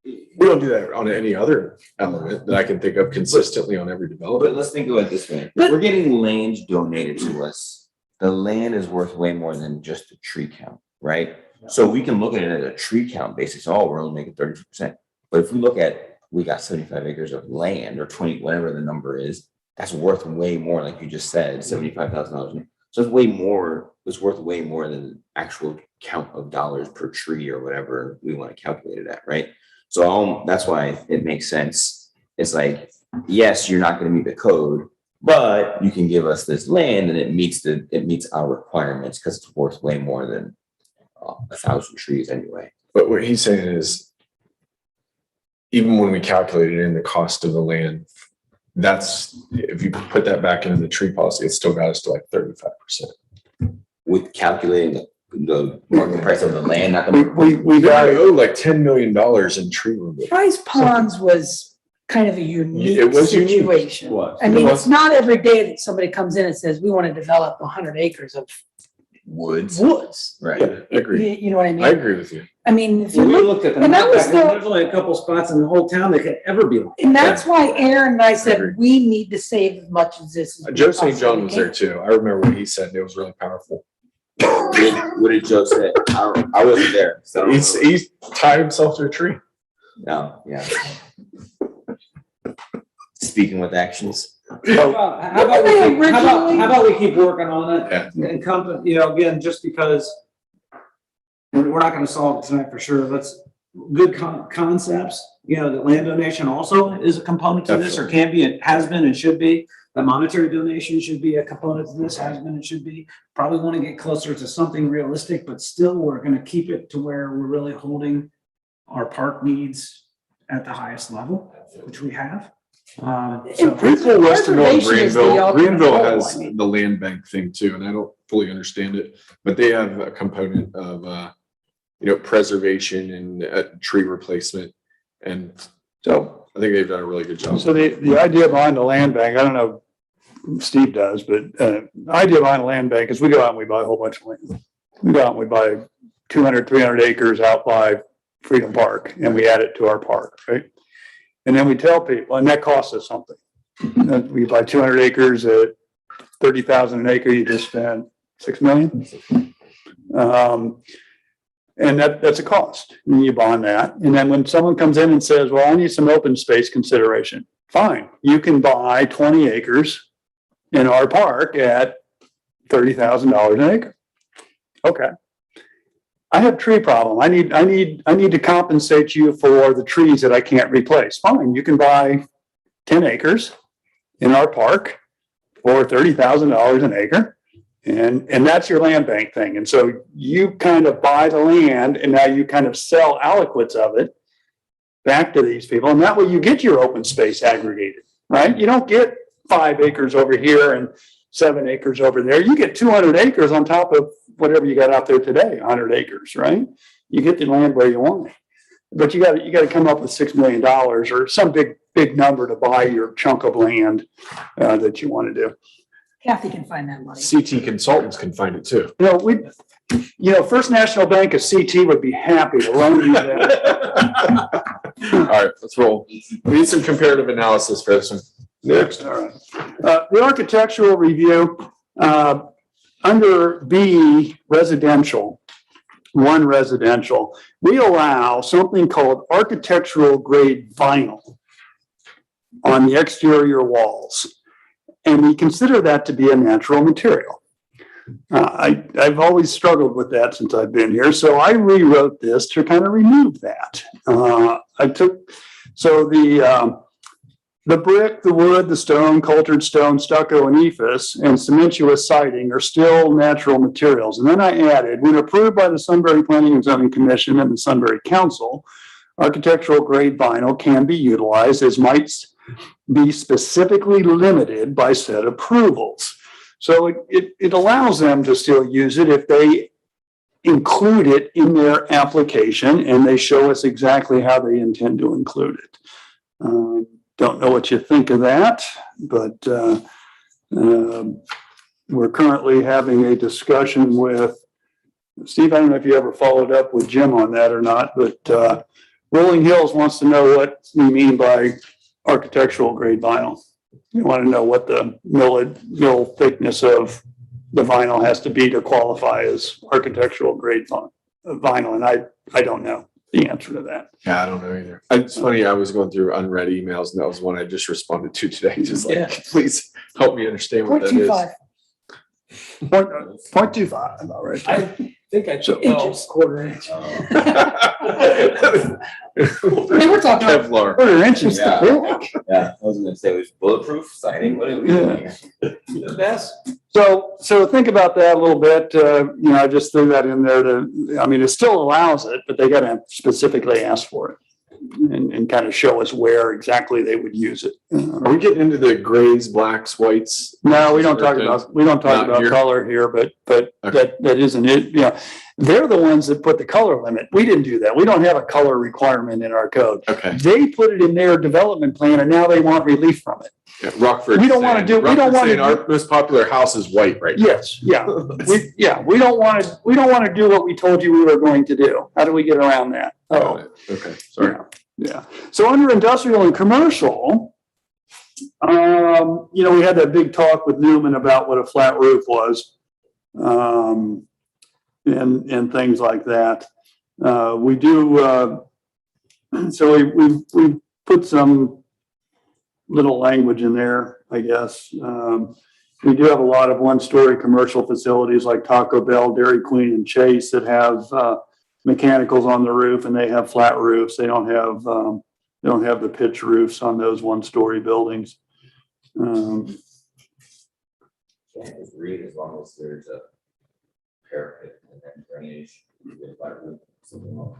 We don't do that on any other element that I can think of consistently on every But development. let's think of it this way. If we're getting land donated to us, the land is worth way more than just a tree count, right? So we can look at it at a tree count basis. Oh, we're only making 32%. But if we look at, we got 75 acres of land or 20, whatever the number is, that's worth way more, like you just said, $75,000. So it's way more, it's worth way more than the actual count of dollars per tree or whatever we want to calculate it at, right? So that's why it makes sense. It's like, yes, you're not going to meet the code, but you can give us this land and it meets our requirements because it's worth way more than 1,000 trees anyway. But what he's saying is, even when we calculated in the cost of the land, that's, if you put that back into the tree policy, it still got us to like 35%. With calculating the market price of the land, not the. We got owe like $10 million in tree removal. Price Ponds was kind of a unique It was unique. situation. It was. I mean, It it's not every day that somebody comes in and says, we want to develop 100 acres of Woods, woods. right? I agree. You know what I I mean? agree with you. I mean, if you When we look, looked at the and that map, was back the- then, there's only a couple spots in the whole town that could ever be. like and that's why Aaron and I said, Agreed. we need to save as much of this. as we Joe St. possibly John was there can. too. I remember what he said. And it was really powerful. What did Joe say? I wasn't there. So I don't know. He tied himself to a tree. No, yeah. Speaking with actions. How about, how about we Didn't keep, they how about, originally- how about we keep working on it? Yeah. And come, you know, again, just because we're not gonna solve it tonight for sure. Let's, good concepts, you know, that land donation also is a component to this, or can be, it has been and should be. The monetary donation should be a component to this, has been and should be. Probably want to get closer to something realistic, but still, we're gonna keep it to where we're really holding our park needs at the highest level, which we have. So. And We pull Westerville and preservation is the Greenville. ultimate Greenville goal, has I mean. the land bank thing too, and I don't fully understand it, but they have a component of, preservation and tree replacement. And So, I think they've done a really good job. so the idea behind the land bank, I don't know, if Steve does, but the idea behind the land bank is we go out and we buy a whole bunch of land. We go out and we buy 200, 300 acres out by Freedom Park and we add it to our park, right? And then we tell people, and that costs us something. We buy 200 acres at 30,000 an acre, you just spend 6 million. And that's a cost. And you bond that. And then when someone comes in and says, well, I need some open space consideration, fine, you can buy 20 acres in our park at $30,000 an acre. Okay. I have tree problem. I need to compensate you for the trees that I can't replace. Fine, you can buy 10 acres in our park for $30,000 an acre. And that's your land bank thing. And so you kind of buy the land and now you kind of sell aliquots of it back to these people. And that way you get your open space aggregated, right? You don't get 5 acres over here and 7 acres over there. You get 200 acres on top of whatever you got out there today, 100 acres, right? You get the land where you want it. But you got to come up with $6 million or some big number to buy your chunk of land that you want to do. Kathy can find that money. CT consultants can find it too. First National Bank of CT would be happy to loan you that. All right, let's roll. We need some comparative analysis for this one. Next. All right. The architectural review, under B, residential, 1 residential, we allow something called architectural grade vinyl on the exterior walls. And we consider that to be a natural material. I've always struggled with that since I've been here, so I rewrote this to kind of remove that. The brick, the wood, the stone, cultured stone, stucco, and ephes, and cementous siding are still natural materials. And then I added, when approved by the Sunbury Planning and Zoning Commission and the Sunbury Council, architectural grade vinyl can be utilized as might be specifically limited by said approvals. So it allows them to still use it if they include it in their application and they show us exactly how they intend to include it. Don't know what you think of that, but we're currently having a discussion with Steve. I don't know if you ever followed up with Jim on that or not, but Rolling Hills wants to know what we mean by architectural grade vinyl. You want to know what the mill thickness of the vinyl has to be to qualify as architectural grade vinyl, and I don't know the answer to that. Yeah, I don't know either. It's funny, I was going through unread emails and that was one I just responded to today. Just like, Yeah. please help me understand what that is. 0.25. 0.25, all right. I think I took Inches. quarter inch. Hey, we're talking about Kevlar. Quarter inches Yeah. thick. Yeah, I was gonna say it was bulletproof siding. What are we doing here? The best. So think about that a little bit. I just threw that in there it still allows it, but they got to specifically ask for it and kind of show us where exactly they would use it. Are we getting into the grays, blacks, whites? No, we don't talk Or about, we don't talk Not about here? color here, but Okay. that isn't it, yeah. They're the ones that put the color limit. We didn't do that. We don't have a color requirement in our code. Okay. They put it in their development plan and now they want relief from it. Yeah, Rockford. We don't wanna do- we don't wanna do- Our most popular house is white right now. Yes, yeah. We don't want to do what we told you we were going to do. How do we get around that? Got it. Okay, sorry. Yeah. So under industrial and commercial, we had that big talk with Newman about what a flat roof was. And things like that. We do, so we put some little language in there, I guess. We do have a lot of one-story commercial facilities like Taco Bell, Dairy Queen, and Chase that have mechanicals on the roof, and they have flat roofs. They don't have the pitch roofs on those one-story buildings. Yeah, it's read as long as there's a parapet and then drainage. Something else.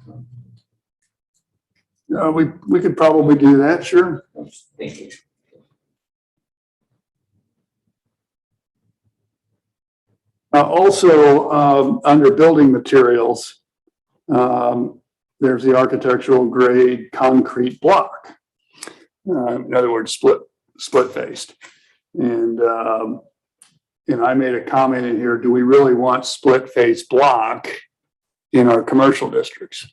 We could probably do that, sure. I'm just thinking. Also, under building materials, there's the architectural grade concrete block. In other words, split faced. And I made a comment in here, do we really want split face block in our commercial districts?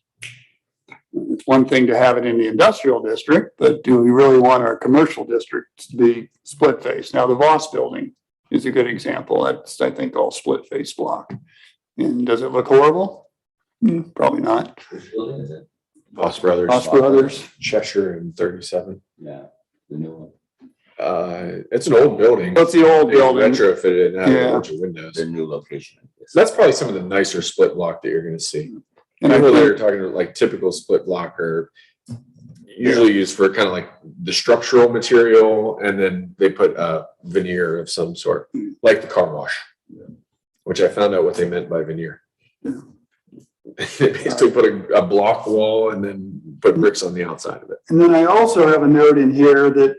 It's one thing to have it in the industrial district, but do we really want our commercial districts to be split face? Now, the Voss building is a good example. That's, I think, all split face block. And does it look horrible? Probably not. Which building is it? Voss Brothers. Voss Brothers. Cheshire and 37. Yeah, the new one. It's an old building. That's the old They building. retrofitted and had Yeah. a bunch of windows. Their new location. So that's probably some of the nicer split block that you're gonna see. And I People that think- are talking about like typical split block are usually used for kind of like the structural material, and then they put a veneer of some sort, like the car wash, which I found out what they meant by veneer. They basically put a block wall and then put bricks on the outside of it. And then I also have a note in here that,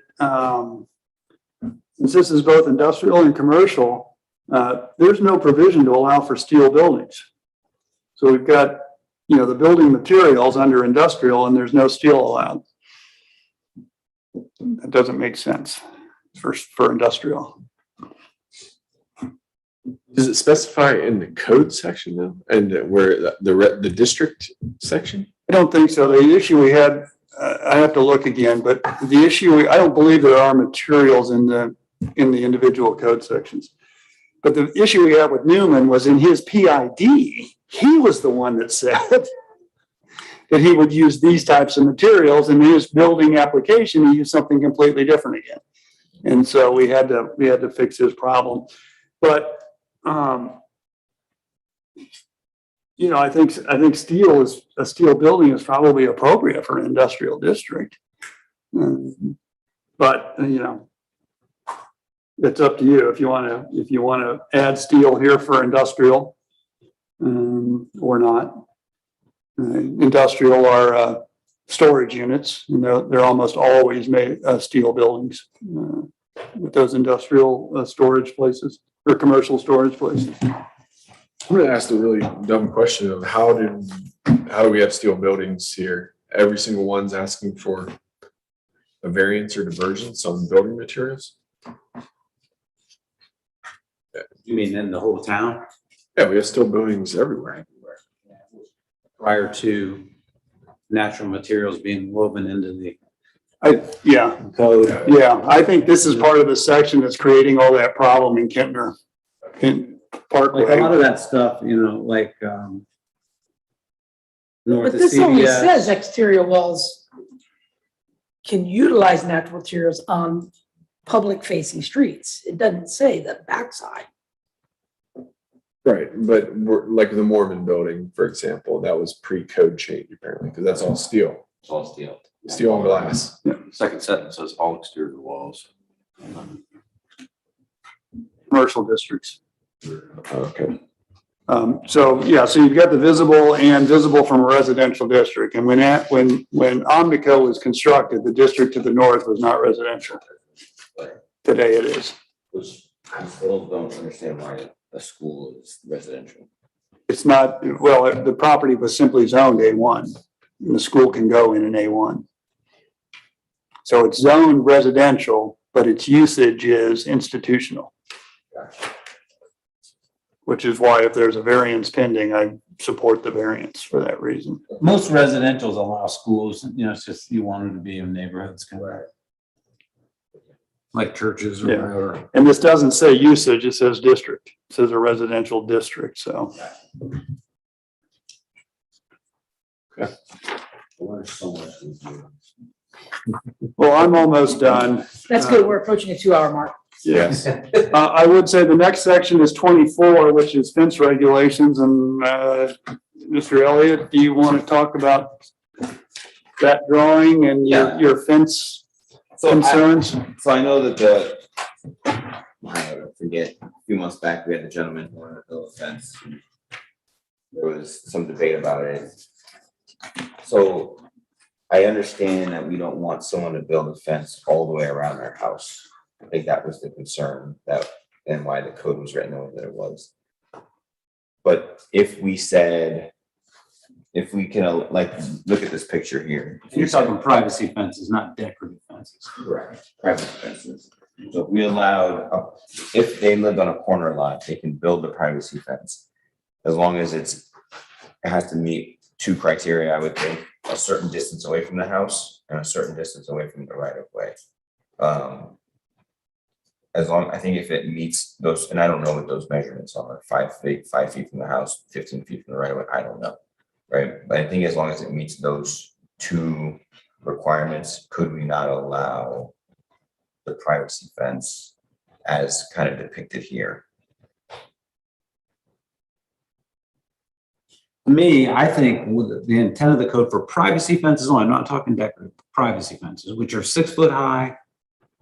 since this is both industrial and commercial, there's no provision to allow for steel buildings. So we've got, the building materials under industrial and there's no steel allowed. That doesn't make sense for industrial. Does it specify in the code section though? And where the district section? I don't think so. The issue we had, I have to look again, but the issue, I don't believe there are materials in the individual code sections. But the issue we had with Newman was in his PID, he was the one that said that he would use these types of materials, and in his building application, he used something completely different again. And so we had to fix his problem. But I think a steel building is probably appropriate for an industrial district. But it's up to you if you want to add steel here for industrial or not. Industrial are storage units, they're almost always made steel buildings with those industrial storage places or commercial storage places. I'm gonna ask the really dumb question of how do we have steel buildings here? Every single one's asking for a variance or divergence on building materials? You mean in the whole town Yeah, we have steel buildings everywhere. prior to natural materials being woven into the Yeah, code? I think this is part of the section that's creating all that problem in Kentner. In Parkway. Like a lot of that stuff, like, north But of this only CVS. says exterior walls can utilize natural materials on public facing streets. It doesn't say the backside. Right, but like the Mormon building, for example, that was pre-code change apparently, because that's all steel, It's all steel. steel and glass. Second sentence says all exterior walls. Commercial districts. Okay. So, yeah, so you've got the visible and visible from a residential district. And when Omnico was constructed, the district to the north was not residential. Today it is. Which I still don't understand why a school is residential. It's not, well, the property was simply zoned A1. And the school can go in an A1. So it's zoned residential, but its usage is institutional. Which is why if there's a variance pending, I support the variance for that reason. Most residentials allow schools, it's just you want them to be in neighborhoods, kind of like churches or Yeah. whatever. And this doesn't say usage, it says district. It says a residential district, so. Well, I'm almost done. That's good. We're approaching a 2-hour mark. Yes. I would say the next section is 24, which is fence regulations. And Mr. Elliott, do you want to talk about that drawing and your fence concerns? So I know that I forget, a few months back, we had the gentleman who wanted to build a fence. There was some debate about it. So I understand that we don't want someone to build a fence all the way around their house. I think that was the concern and why the code was written the way that it was. But if we said, if we can, like, look at this picture here. You're talking privacy fences, not decorative fences. Correct. Private fences. So if we allowed, if they lived on a corner lot, they can build the privacy fence. As long as it has to meet 2 criteria, I would think, a certain distance away from the house and a certain distance away from the right of way. I think if it meets those, and I don't know what those measurements are, 5 feet from the house, 15 feet from the right of way, I don't know. Right, but I think as long as it meets those 2 requirements, could we not allow the privacy fence as kind of depicted here? Me, I think with the intent of the code for privacy fences only, I'm not talking decorative, privacy fences, which are 6 foot high.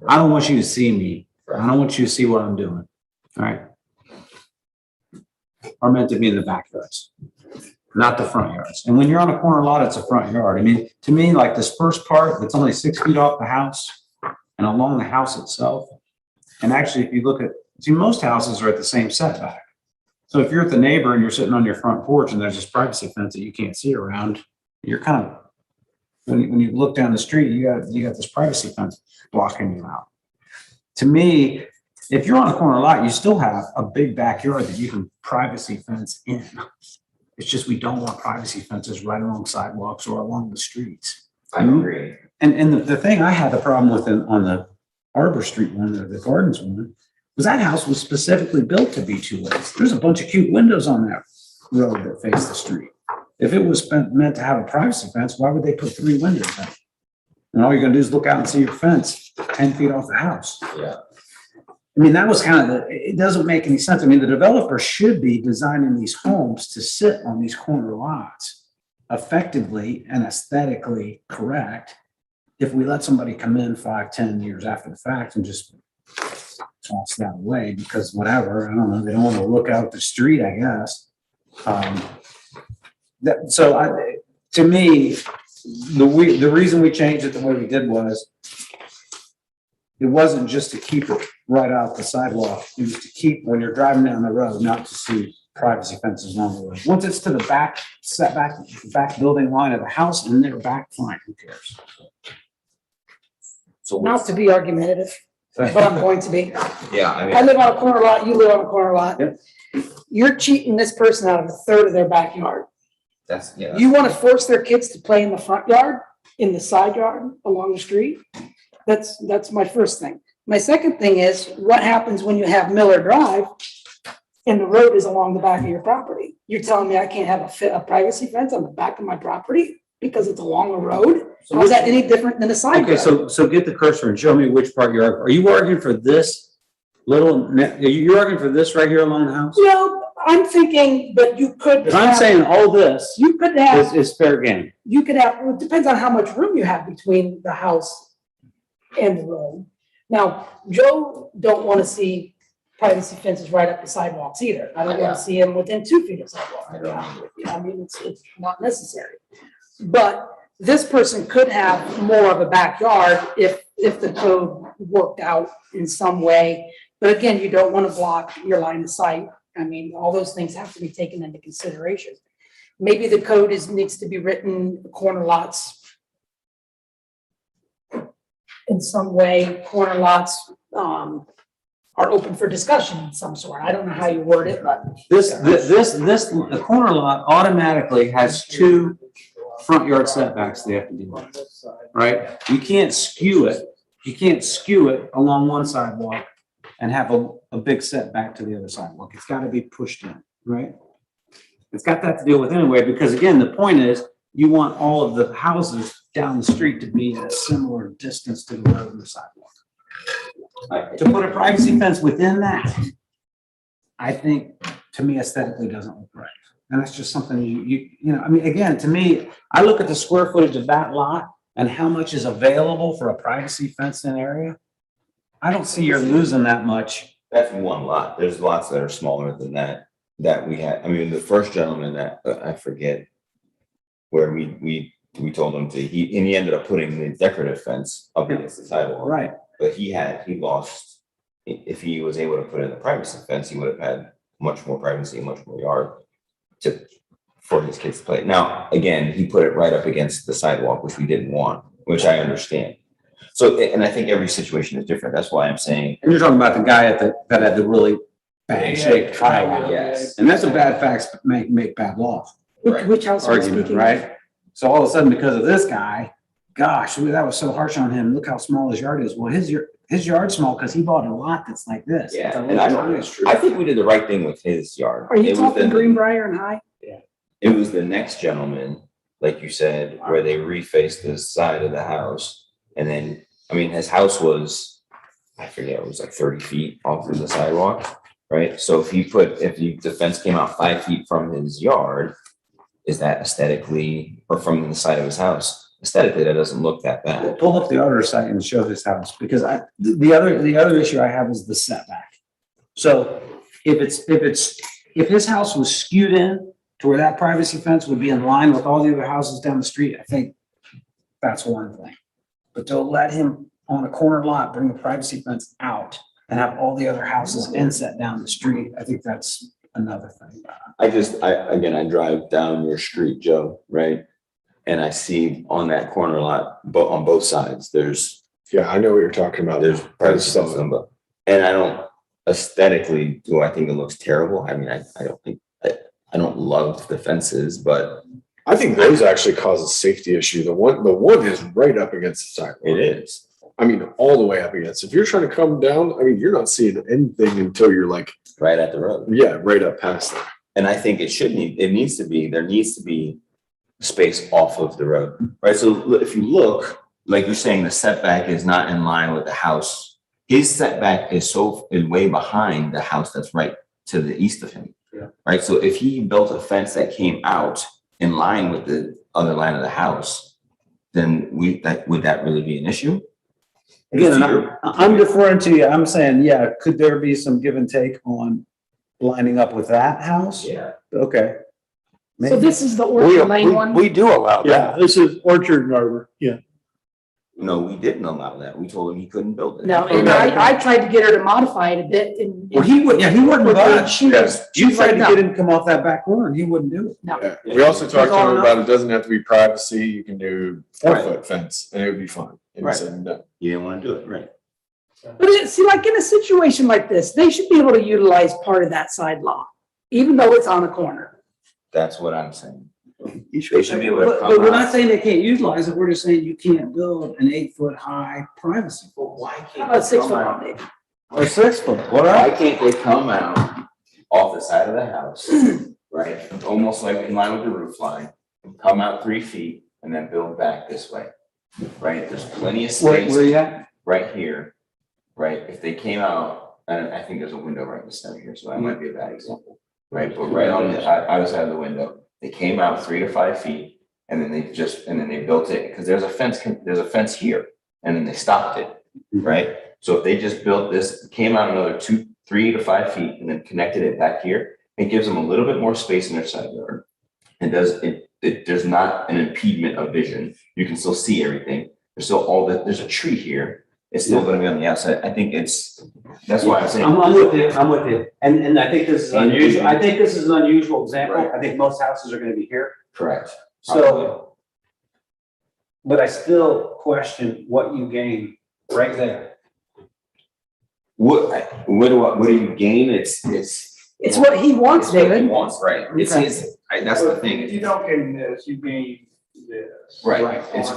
I don't want you to see me. I don't want you to see what I'm doing. All right. Are meant to be in the backyards, not the front yards. And when you're on a corner lot, it's a front yard. I mean, to me, like this first part, that's only 6 feet off the house and along the house itself. And actually, if you look at, most houses are at the same setback. So if you're at the neighbor and you're sitting on your front porch and there's this privacy fence that you can't see around, you're kind of, when you look down the street, you got this privacy fence blocking you out. To me, if you're on a corner lot, you still have a big backyard that you can privacy fence in. It's just we don't want privacy fences right along sidewalks or along the streets. I agree. And the thing I had the problem with on the Arbor Street one, or the Gardens one, was that house was specifically built to be 2 ways. There's a bunch of cute windows on that road that face the street. If it was meant to have a privacy fence, why would they put 3 windows in? And all you're gonna do is look out and see your fence 10 feet off the house. Yeah. I mean, that was kind of it doesn't make any sense. I mean, the developer should be designing these homes to sit on these corner lots effectively and aesthetically correct. If we let somebody come in 5, 10 years after the fact and just toss that away because whatever, I don't know, they don't want to look out the street, I guess. To me, the reason we changed it the way we did was it wasn't just to keep it right out the sidewalk. It was to keep, when you're driving down the road, not to see privacy fences along the road. Once it's to the back setback, back building line of the house and they're back, fine, who cares? So Not to be argumentative, but I'm going to be. yeah, I I mean, live on a corner lot, you live on a corner lot. Yep. You're cheating this person out of 1/3 of their backyard. that's, yeah. You want to force their kids to play in the front yard, in the side yard, along the street? That's my first thing. My second thing is, what happens when you have Miller Drive and the road is along the back of your property? You're telling me I can't have a privacy fence on the back of my property because it's along the road? How is that any different than a side Okay, yard? so get the cursor and show me which part are you arguing for this you're arguing for this right here along the house? No, I'm thinking, but you could. Because I'm saying all this You could have. is fair game. You could have, well, it depends on how much room you have between the house and the road. Now, Joe don't want to see privacy fences right up the sidewalks either. I don't want to see them within 2 feet of sidewalk. To be honest with you. I mean, it's not necessary. But this person could have more of a backyard if the code worked out in some way. But again, you don't want to block your line of sight. I mean, all those things have to be taken into consideration. Maybe the code needs to be written, corner lots in some way, corner lots are open for discussion in some sort. I don't know how you word it, but. The corner lot automatically has 2 front yard setbacks they have to deal with, right? You can't skew it. You can't skew it along one sidewalk and have a big setback to the other sidewalk. It's got to be pushed in, right? It's got that to deal with anyway, because again, the point is you want all of the houses down the street to be at a similar distance to the road and the sidewalk. To put a privacy fence within that, I think, to me aesthetically doesn't look right. And that's just something you know, I mean, again, to me, I look at the square footage of that lot and how much is available for a privacy fenced in area. I don't see you're losing that much. That's one lot. There's lots that are smaller than that we had. I mean, the first gentleman that I forget where we told him to, he ended up putting the decorative fence up against the sidewalk. Right. But he lost, if he was able to put in the privacy fence, he would have had much more privacy, much more yard for his kids to play. Now, again, he put it right up against the sidewalk, which we didn't want, which I understand. So, and I think every situation is different. That's why I'm saying. And you're talking about the guy that had the really bad shaped triangle. Yes. And that's a bad facts make bad law Which house are you argument, speaking of? right? So all of a sudden, because of this guy, gosh, that was so harsh on him. Look how small his yard is. Well, his yard's small because he bought a lot that's like this. It's a Yeah, little and triangle. I think we did the right thing with his yard. Are you It was talking the- Greenbrier and High? It was the next gentleman, like you said, where they refaced the side of the house. And then, I mean, his house was, I forget, it was like 30 feet off of the sidewalk, right? So if the fence came out 5 feet from his yard, is that aesthetically, or from the side of his house, aesthetically, that doesn't look that bad. Pull up the auditor site and show his house, because the other issue I have is the setback. So if his house was skewed in to where that privacy fence would be in line with all the other houses down the street, I think that's one thing. But to let him on a corner lot, bring the privacy fence out and have all the other houses inset down the street, I think that's another thing. I drive down your street, Joe, right? And I see on that corner lot, on both sides, there's Yeah, I know what you're talking about. privacy fence on both. And I don't aesthetically, do I think it looks terrible? I mean, I don't think, I don't love the fences, but I think those actually cause a safety issue. The one is right up against the sidewalk. it is. I mean, all the way up against. If you're trying to come down, I mean, you're not seeing anything until you're like, Right at the road. yeah, right up past that. And I think there needs to be space off of the road, right? So if you look, like you're saying, the setback is not in line with the house. His setback is way behind the house that's right to the east of him. Yeah. Right? So if he built a fence that came out in line with the other line of the house, then would that really be an issue? Again, and I'm deferring to you. I'm saying, yeah, could there be some give and take on lining up with that house? Yeah. Okay. So this is the Orchard Lane one? We do allow that. Yeah, this is Orchard and Arbor, yeah. No, we didn't allow that. We told him he couldn't build it. No, and I tried to get her to modify it a bit and. Well, he wouldn't budge. She was, she You was tried like, to no, get him to come off that back corner and he wouldn't do it. no. Yeah. We also talked to all him enough. about it doesn't have to be privacy. You can do Right. 4-foot fence and it would be fine. And he Right. said, no. You didn't want to do it, right? But see, like in a situation like this, they should be able to utilize part of that side lot, even though it's on a corner. That's what I'm saying. They should be able to But come we're not out. saying they can't utilize it. We're just saying you can't build an 8-foot high privacy. Why How can't about they 6 come foot out? long, Dave? Or 6 foot, Why whatever. can't they come out off the side of the house, right? Almost like in line with the roof line, come out 3 feet and then build back this way, right? There's plenty of space Where you at? right here, right? If they came out, and I think there's a window right in the center here, so that might be a bad example, right? But right on the other side of the window, they came out 3 to 5 feet and then they built it, because there's a fence here, and then they stopped it, right? So if they just built this, came out another 3 to 5 feet and then connected it back here, it gives them a little bit more space in their side yard. And there's not an impediment of vision. You can still see everything. There's still there's a tree here. It's still gonna be on the outside. I think that's why I'm saying. I'm with you, I'm with you. And I think this is unusual. I think this is an unusual example. Right. I think most houses are gonna be here. Correct. So, but I still question what you gain right there. What do you gain? It's what he wants, it's what he David. wants, right? It's Okay. his, that's the thing. You don't gain this, you gain this. Right. It's-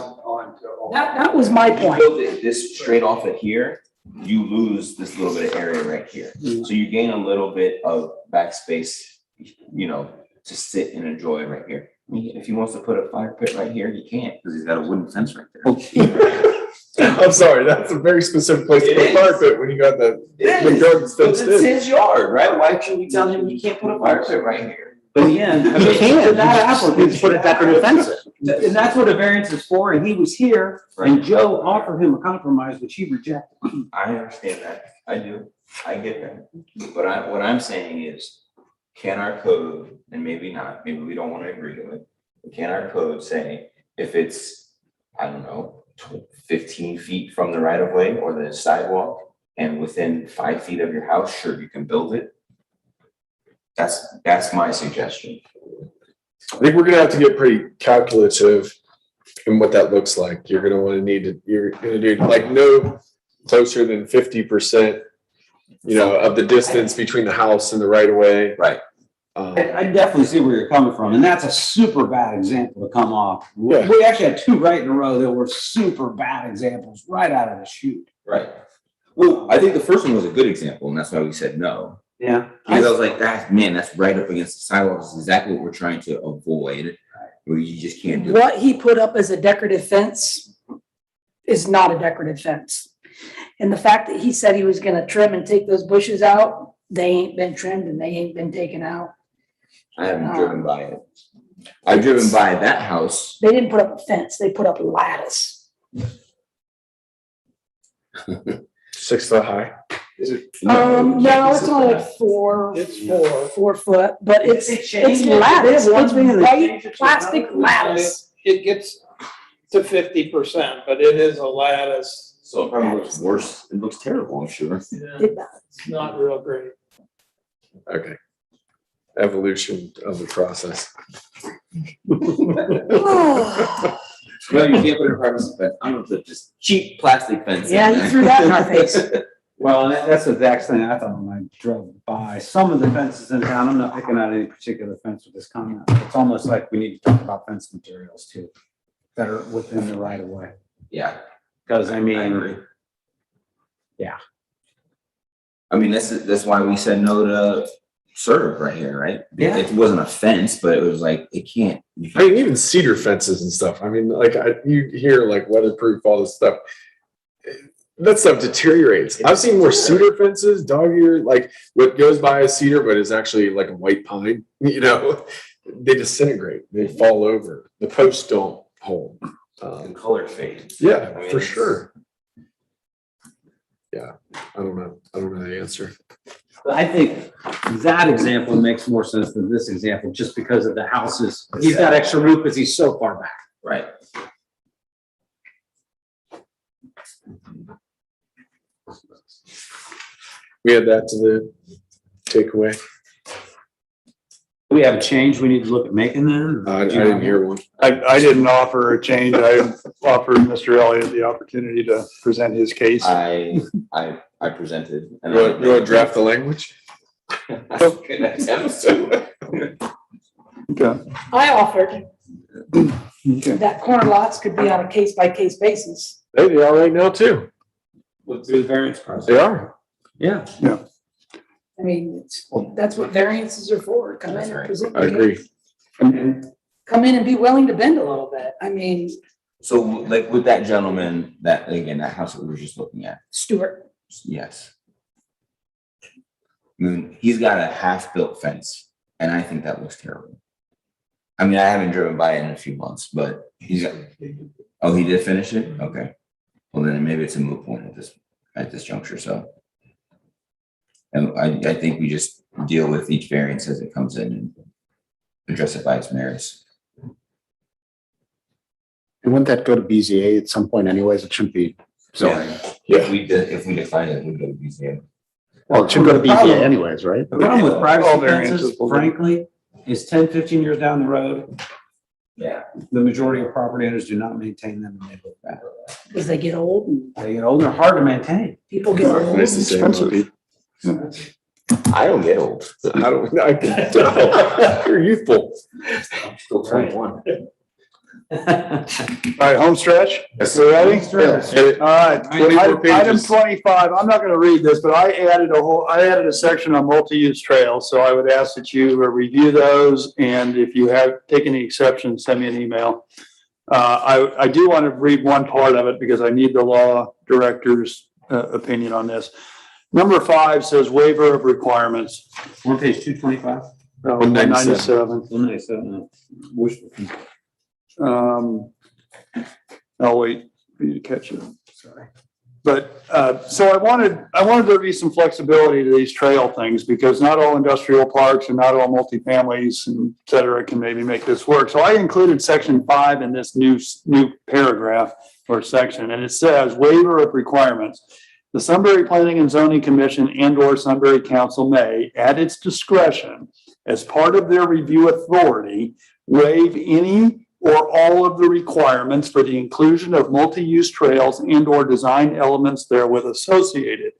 That was my You point. build this straight off of here, you lose this little bit of area right here. So you gain a little bit of backspace, to sit and enjoy right here. I mean, if he wants to put a fire pit right here, he can't, because he's got a wooden fence right there. I'm sorry, that's a very specific place to It put is. fire pit when you got the garden's But fenced it's in. his yard, right? Why should we tell him he can't put a fire pit right here? But again, I You mean, can't, to that you just applicant, put a decorative fence in. and that's what a variance is for, and he was here, and Joe offered him a compromise, which he rejected. I understand that. I do. I get that. But what I'm saying is, can our code, and maybe not, maybe we don't want to agree to it, but can our code say if it's, I don't know, 15 feet from the right of way or the sidewalk and within 5 feet of your house, sure, you can build it? That's my suggestion. I think we're gonna have to get pretty calculative in what that looks like. You're gonna you're gonna do like no closer than 50%, of the distance between the house and the right of way. Right. I definitely see where you're coming from, and that's a super bad example to come off. Yeah. We actually had two right in a row that were super bad examples right out of the chute. Right. Well, I think the first one was a good example, and that's why we said no. Yeah. Because I was like, that's right up against the sidewalk. It's exactly what we're trying to avoid, where you just can't do it. What he put up as a decorative fence is not a decorative fence. And the fact that he said he was gonna trim and take those bushes out, they ain't been trimmed and they ain't been taken out. I haven't driven by it. I've driven by that house. They didn't put up a fence, they put up lattice. 6 foot high. No, it's only like four, It's 4 foot, but it's lattice, it's white plastic lattice. It gets to 50%, but it is a lattice. So it probably looks worse. It looks terrible, I'm sure. It's not real great. Okay. Evolution of the process. No, you can't put a privacy fence. I'm gonna put just cheap plastic fence. Yeah, you threw that in our face. Well, and that's the exact thing I thought when I drove by. Some of the fences in town, I'm not picking out any particular fence with this comment. It's almost like we need to talk about fence materials too, that are within the right of way. Yeah. Because I I mean, agree. yeah. I mean, that's why we said no to serve right here, right? Yeah. It wasn't a fence, but it was like, it can't. I mean, even cedar fences and stuff. I mean, like you hear like weatherproof, all this stuff. That stuff deteriorates. I've seen more cedar fences, dog ear, like what goes by as cedar, but is actually like a white pine, they disintegrate, they fall over. The posts don't hold. The color fades. Yeah, I mean, for it's- sure. Yeah, I don't know the answer. I think that example makes more sense than this example, just because of the houses. He's got extra roof because he's so far back. Right. We add that to the takeaway. Do we have a change we need to look at making then? I didn't hear one. I didn't offer a change. I offered Mr. Elliott the opportunity to present his case. I presented. And You want to draft the language? Good attempt to. Okay. I offered Okay. that corner lots could be on a case by case basis. Hey, they are right now too. Look through the variance process. They are. Yeah. I mean, that's what variances are for, come in and present. I agree. Come in and be willing to bend a little bit. I mean, So like with that gentleman, that house that we were just looking at, Stuart, yes. I mean, he's got a half-built fence, and I think that looks terrible. I mean, I haven't driven by it in a few months, but he did finish it? Okay. Well, then maybe it's a moot point at this juncture, so. And I think we just deal with each variance as it comes in and address it by its merits. And wouldn't that go to BZA at some point anyways? It shouldn't be zoning. If we define it, we go to BZA. Well, it should go to BZA anyways, right? The problem with All privacy variances fences, will be- frankly, is 10, 15 years down the road, Yeah. the majority of property owners do not maintain them and they look bad. Because they get old and They get older, hard to maintain. people get old. Nice to say, Expensive. I don't get old. I don't, I can tell. You're youthful. Still 21. All right, home stretch? Yes. You ready? Yeah. All right, 24 item pages. 25, I'm not gonna read this, but I added a section on multi-use trails, so I would ask that you review those, and if you take any exceptions, send me an email. I do want to read one part of it because I need the law director's opinion on this. Number 5 says waiver of requirements. We're on page 225. 197. 197. I'll wait for you to catch it. Sorry. But, so I wanted there to be some flexibility to these trail things because not all industrial parks and not all multifamilies and et cetera can maybe make this work. So I included section 5 in this new paragraph or section, and it says waiver of requirements. The Sunbury Planning and Zoning Commission and/or Sunbury Council may, at its discretion, as part of their review authority, waive any or all of the requirements for the inclusion of multi-use trails and/or design elements therewith associated.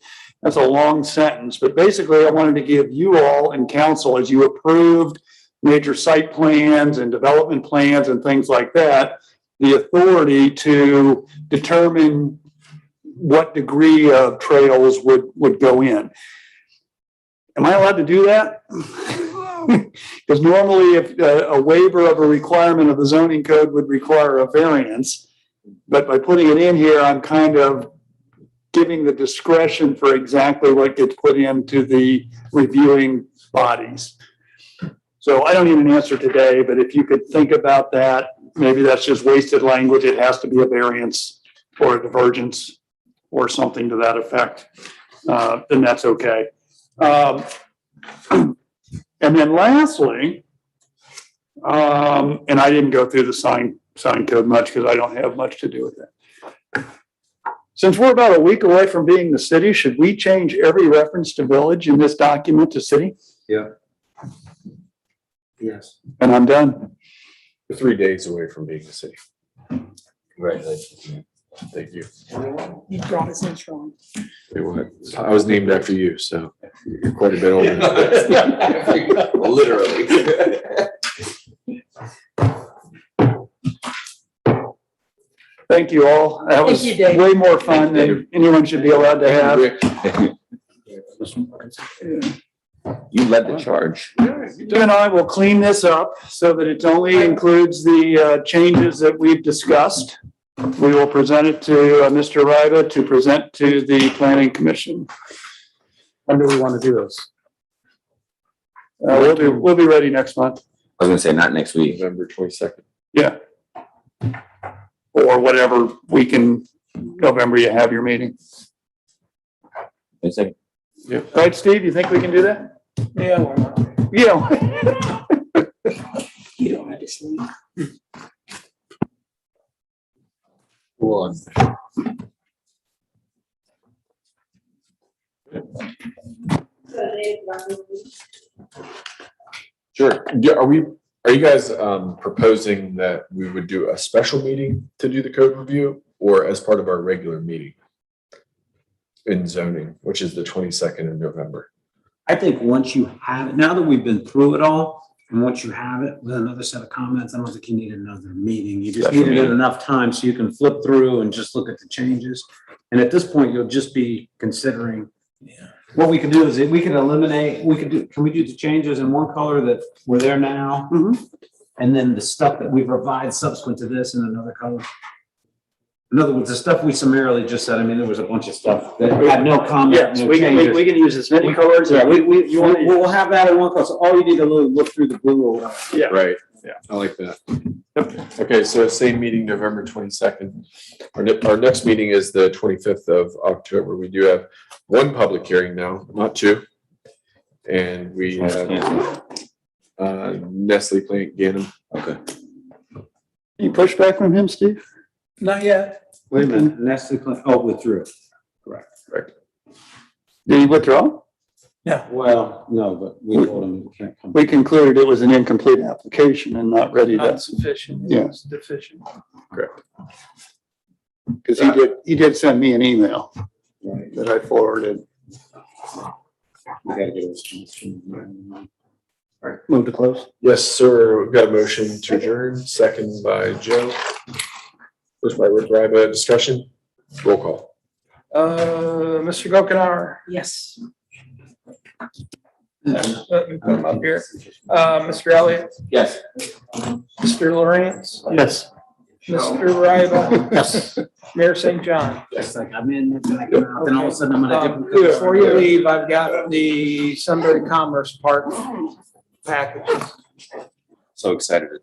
That's a long sentence, but basically I wanted to give you all and council, as you approved major site plans and development plans and things like that, the authority to determine what degree of trails would go in. Am I allowed to do that? Because normally if a waiver of a requirement of the zoning code would require a variance, but by putting it in here, I'm kind of giving the discretion for exactly what gets put into the reviewing bodies. So I don't need an answer today, but if you could think about that, maybe that's just wasted language. It has to be a variance or a divergence or something to that effect, then that's okay. And then lastly, and I didn't go through the sign code much because I don't have much to do with it. Since we're about a week away from being the city, should we change every reference to village in this document to city? Yeah. Yes. And I'm done. We're 3 days away from being the city. Congratulations. Thank you. You brought us in strong. Wait, what? I was named after you, so you're quite a bit older. Literally. Thank you all. That was Thank you, Dave. way more fun than anyone should be allowed to have. You led the charge. Stu and I will clean this up so that it only includes the changes that we've discussed. We will present it to Mr. Riva to present to the planning commission. When do we want to do this? We'll be ready next month. I was gonna say not next week. November 22nd. Yeah. Or whatever week in November you have your meeting. It's like, Right, Steve, you think we can do that? Yeah, why not? Yeah. You don't have to sleep. Well, Sure. Are you guys proposing that we would do a special meeting to do the code review or as part of our regular meeting in zoning, which is the 22nd of November? I think once you have it, now that we've been through it all, and once you have it with another set of comments, I don't think you need another meeting. You just Special needed it meeting. enough time so you can flip through and just look at the changes. And at this point, you'll just be considering. What we can do is we can eliminate, can we do the changes in one color that were there now? Mhm. And then the stuff that we've revised subsequent to this in another color? In other words, the stuff we summarily just said, I mean, there was a bunch of stuff that had no comment, Yes, no we changes. can use as many colors. Yeah, You want to- we'll have that in one color. So all you need to look through the blue or whatever. Yeah. Right. Yeah, I like that. Okay, so same meeting, November 22nd. Our next meeting is the 25th of October. We do have one public hearing now, not two. And we have Nestle plant Ganem. Okay. You push back from him, Steve? Not yet. Wait a minute, Nestle, withdrew. Did he withdraw? Well, no, but we told him we can't come. We concluded it was an incomplete application and not ready to, Not sufficient. Yeah. It's deficient. because he did send me an email Right. that I forwarded. We gotta get a response from him. Move to close. Yes, sir. We've got a motion to adjourn, second by Joe. First by Rick Ryba, discussion, roll call. Mr. Gokenhour, Yes. let me put him up here. Mr. Elliott, Yes. Mr. Lawrence, Yes. Mr. Ryba, Yes. Mayor St. John. It's like, I'm in, then I come out, then all of a sudden I'm gonna. Before you leave, I've got the Sunbury Commerce Park packages. So excited to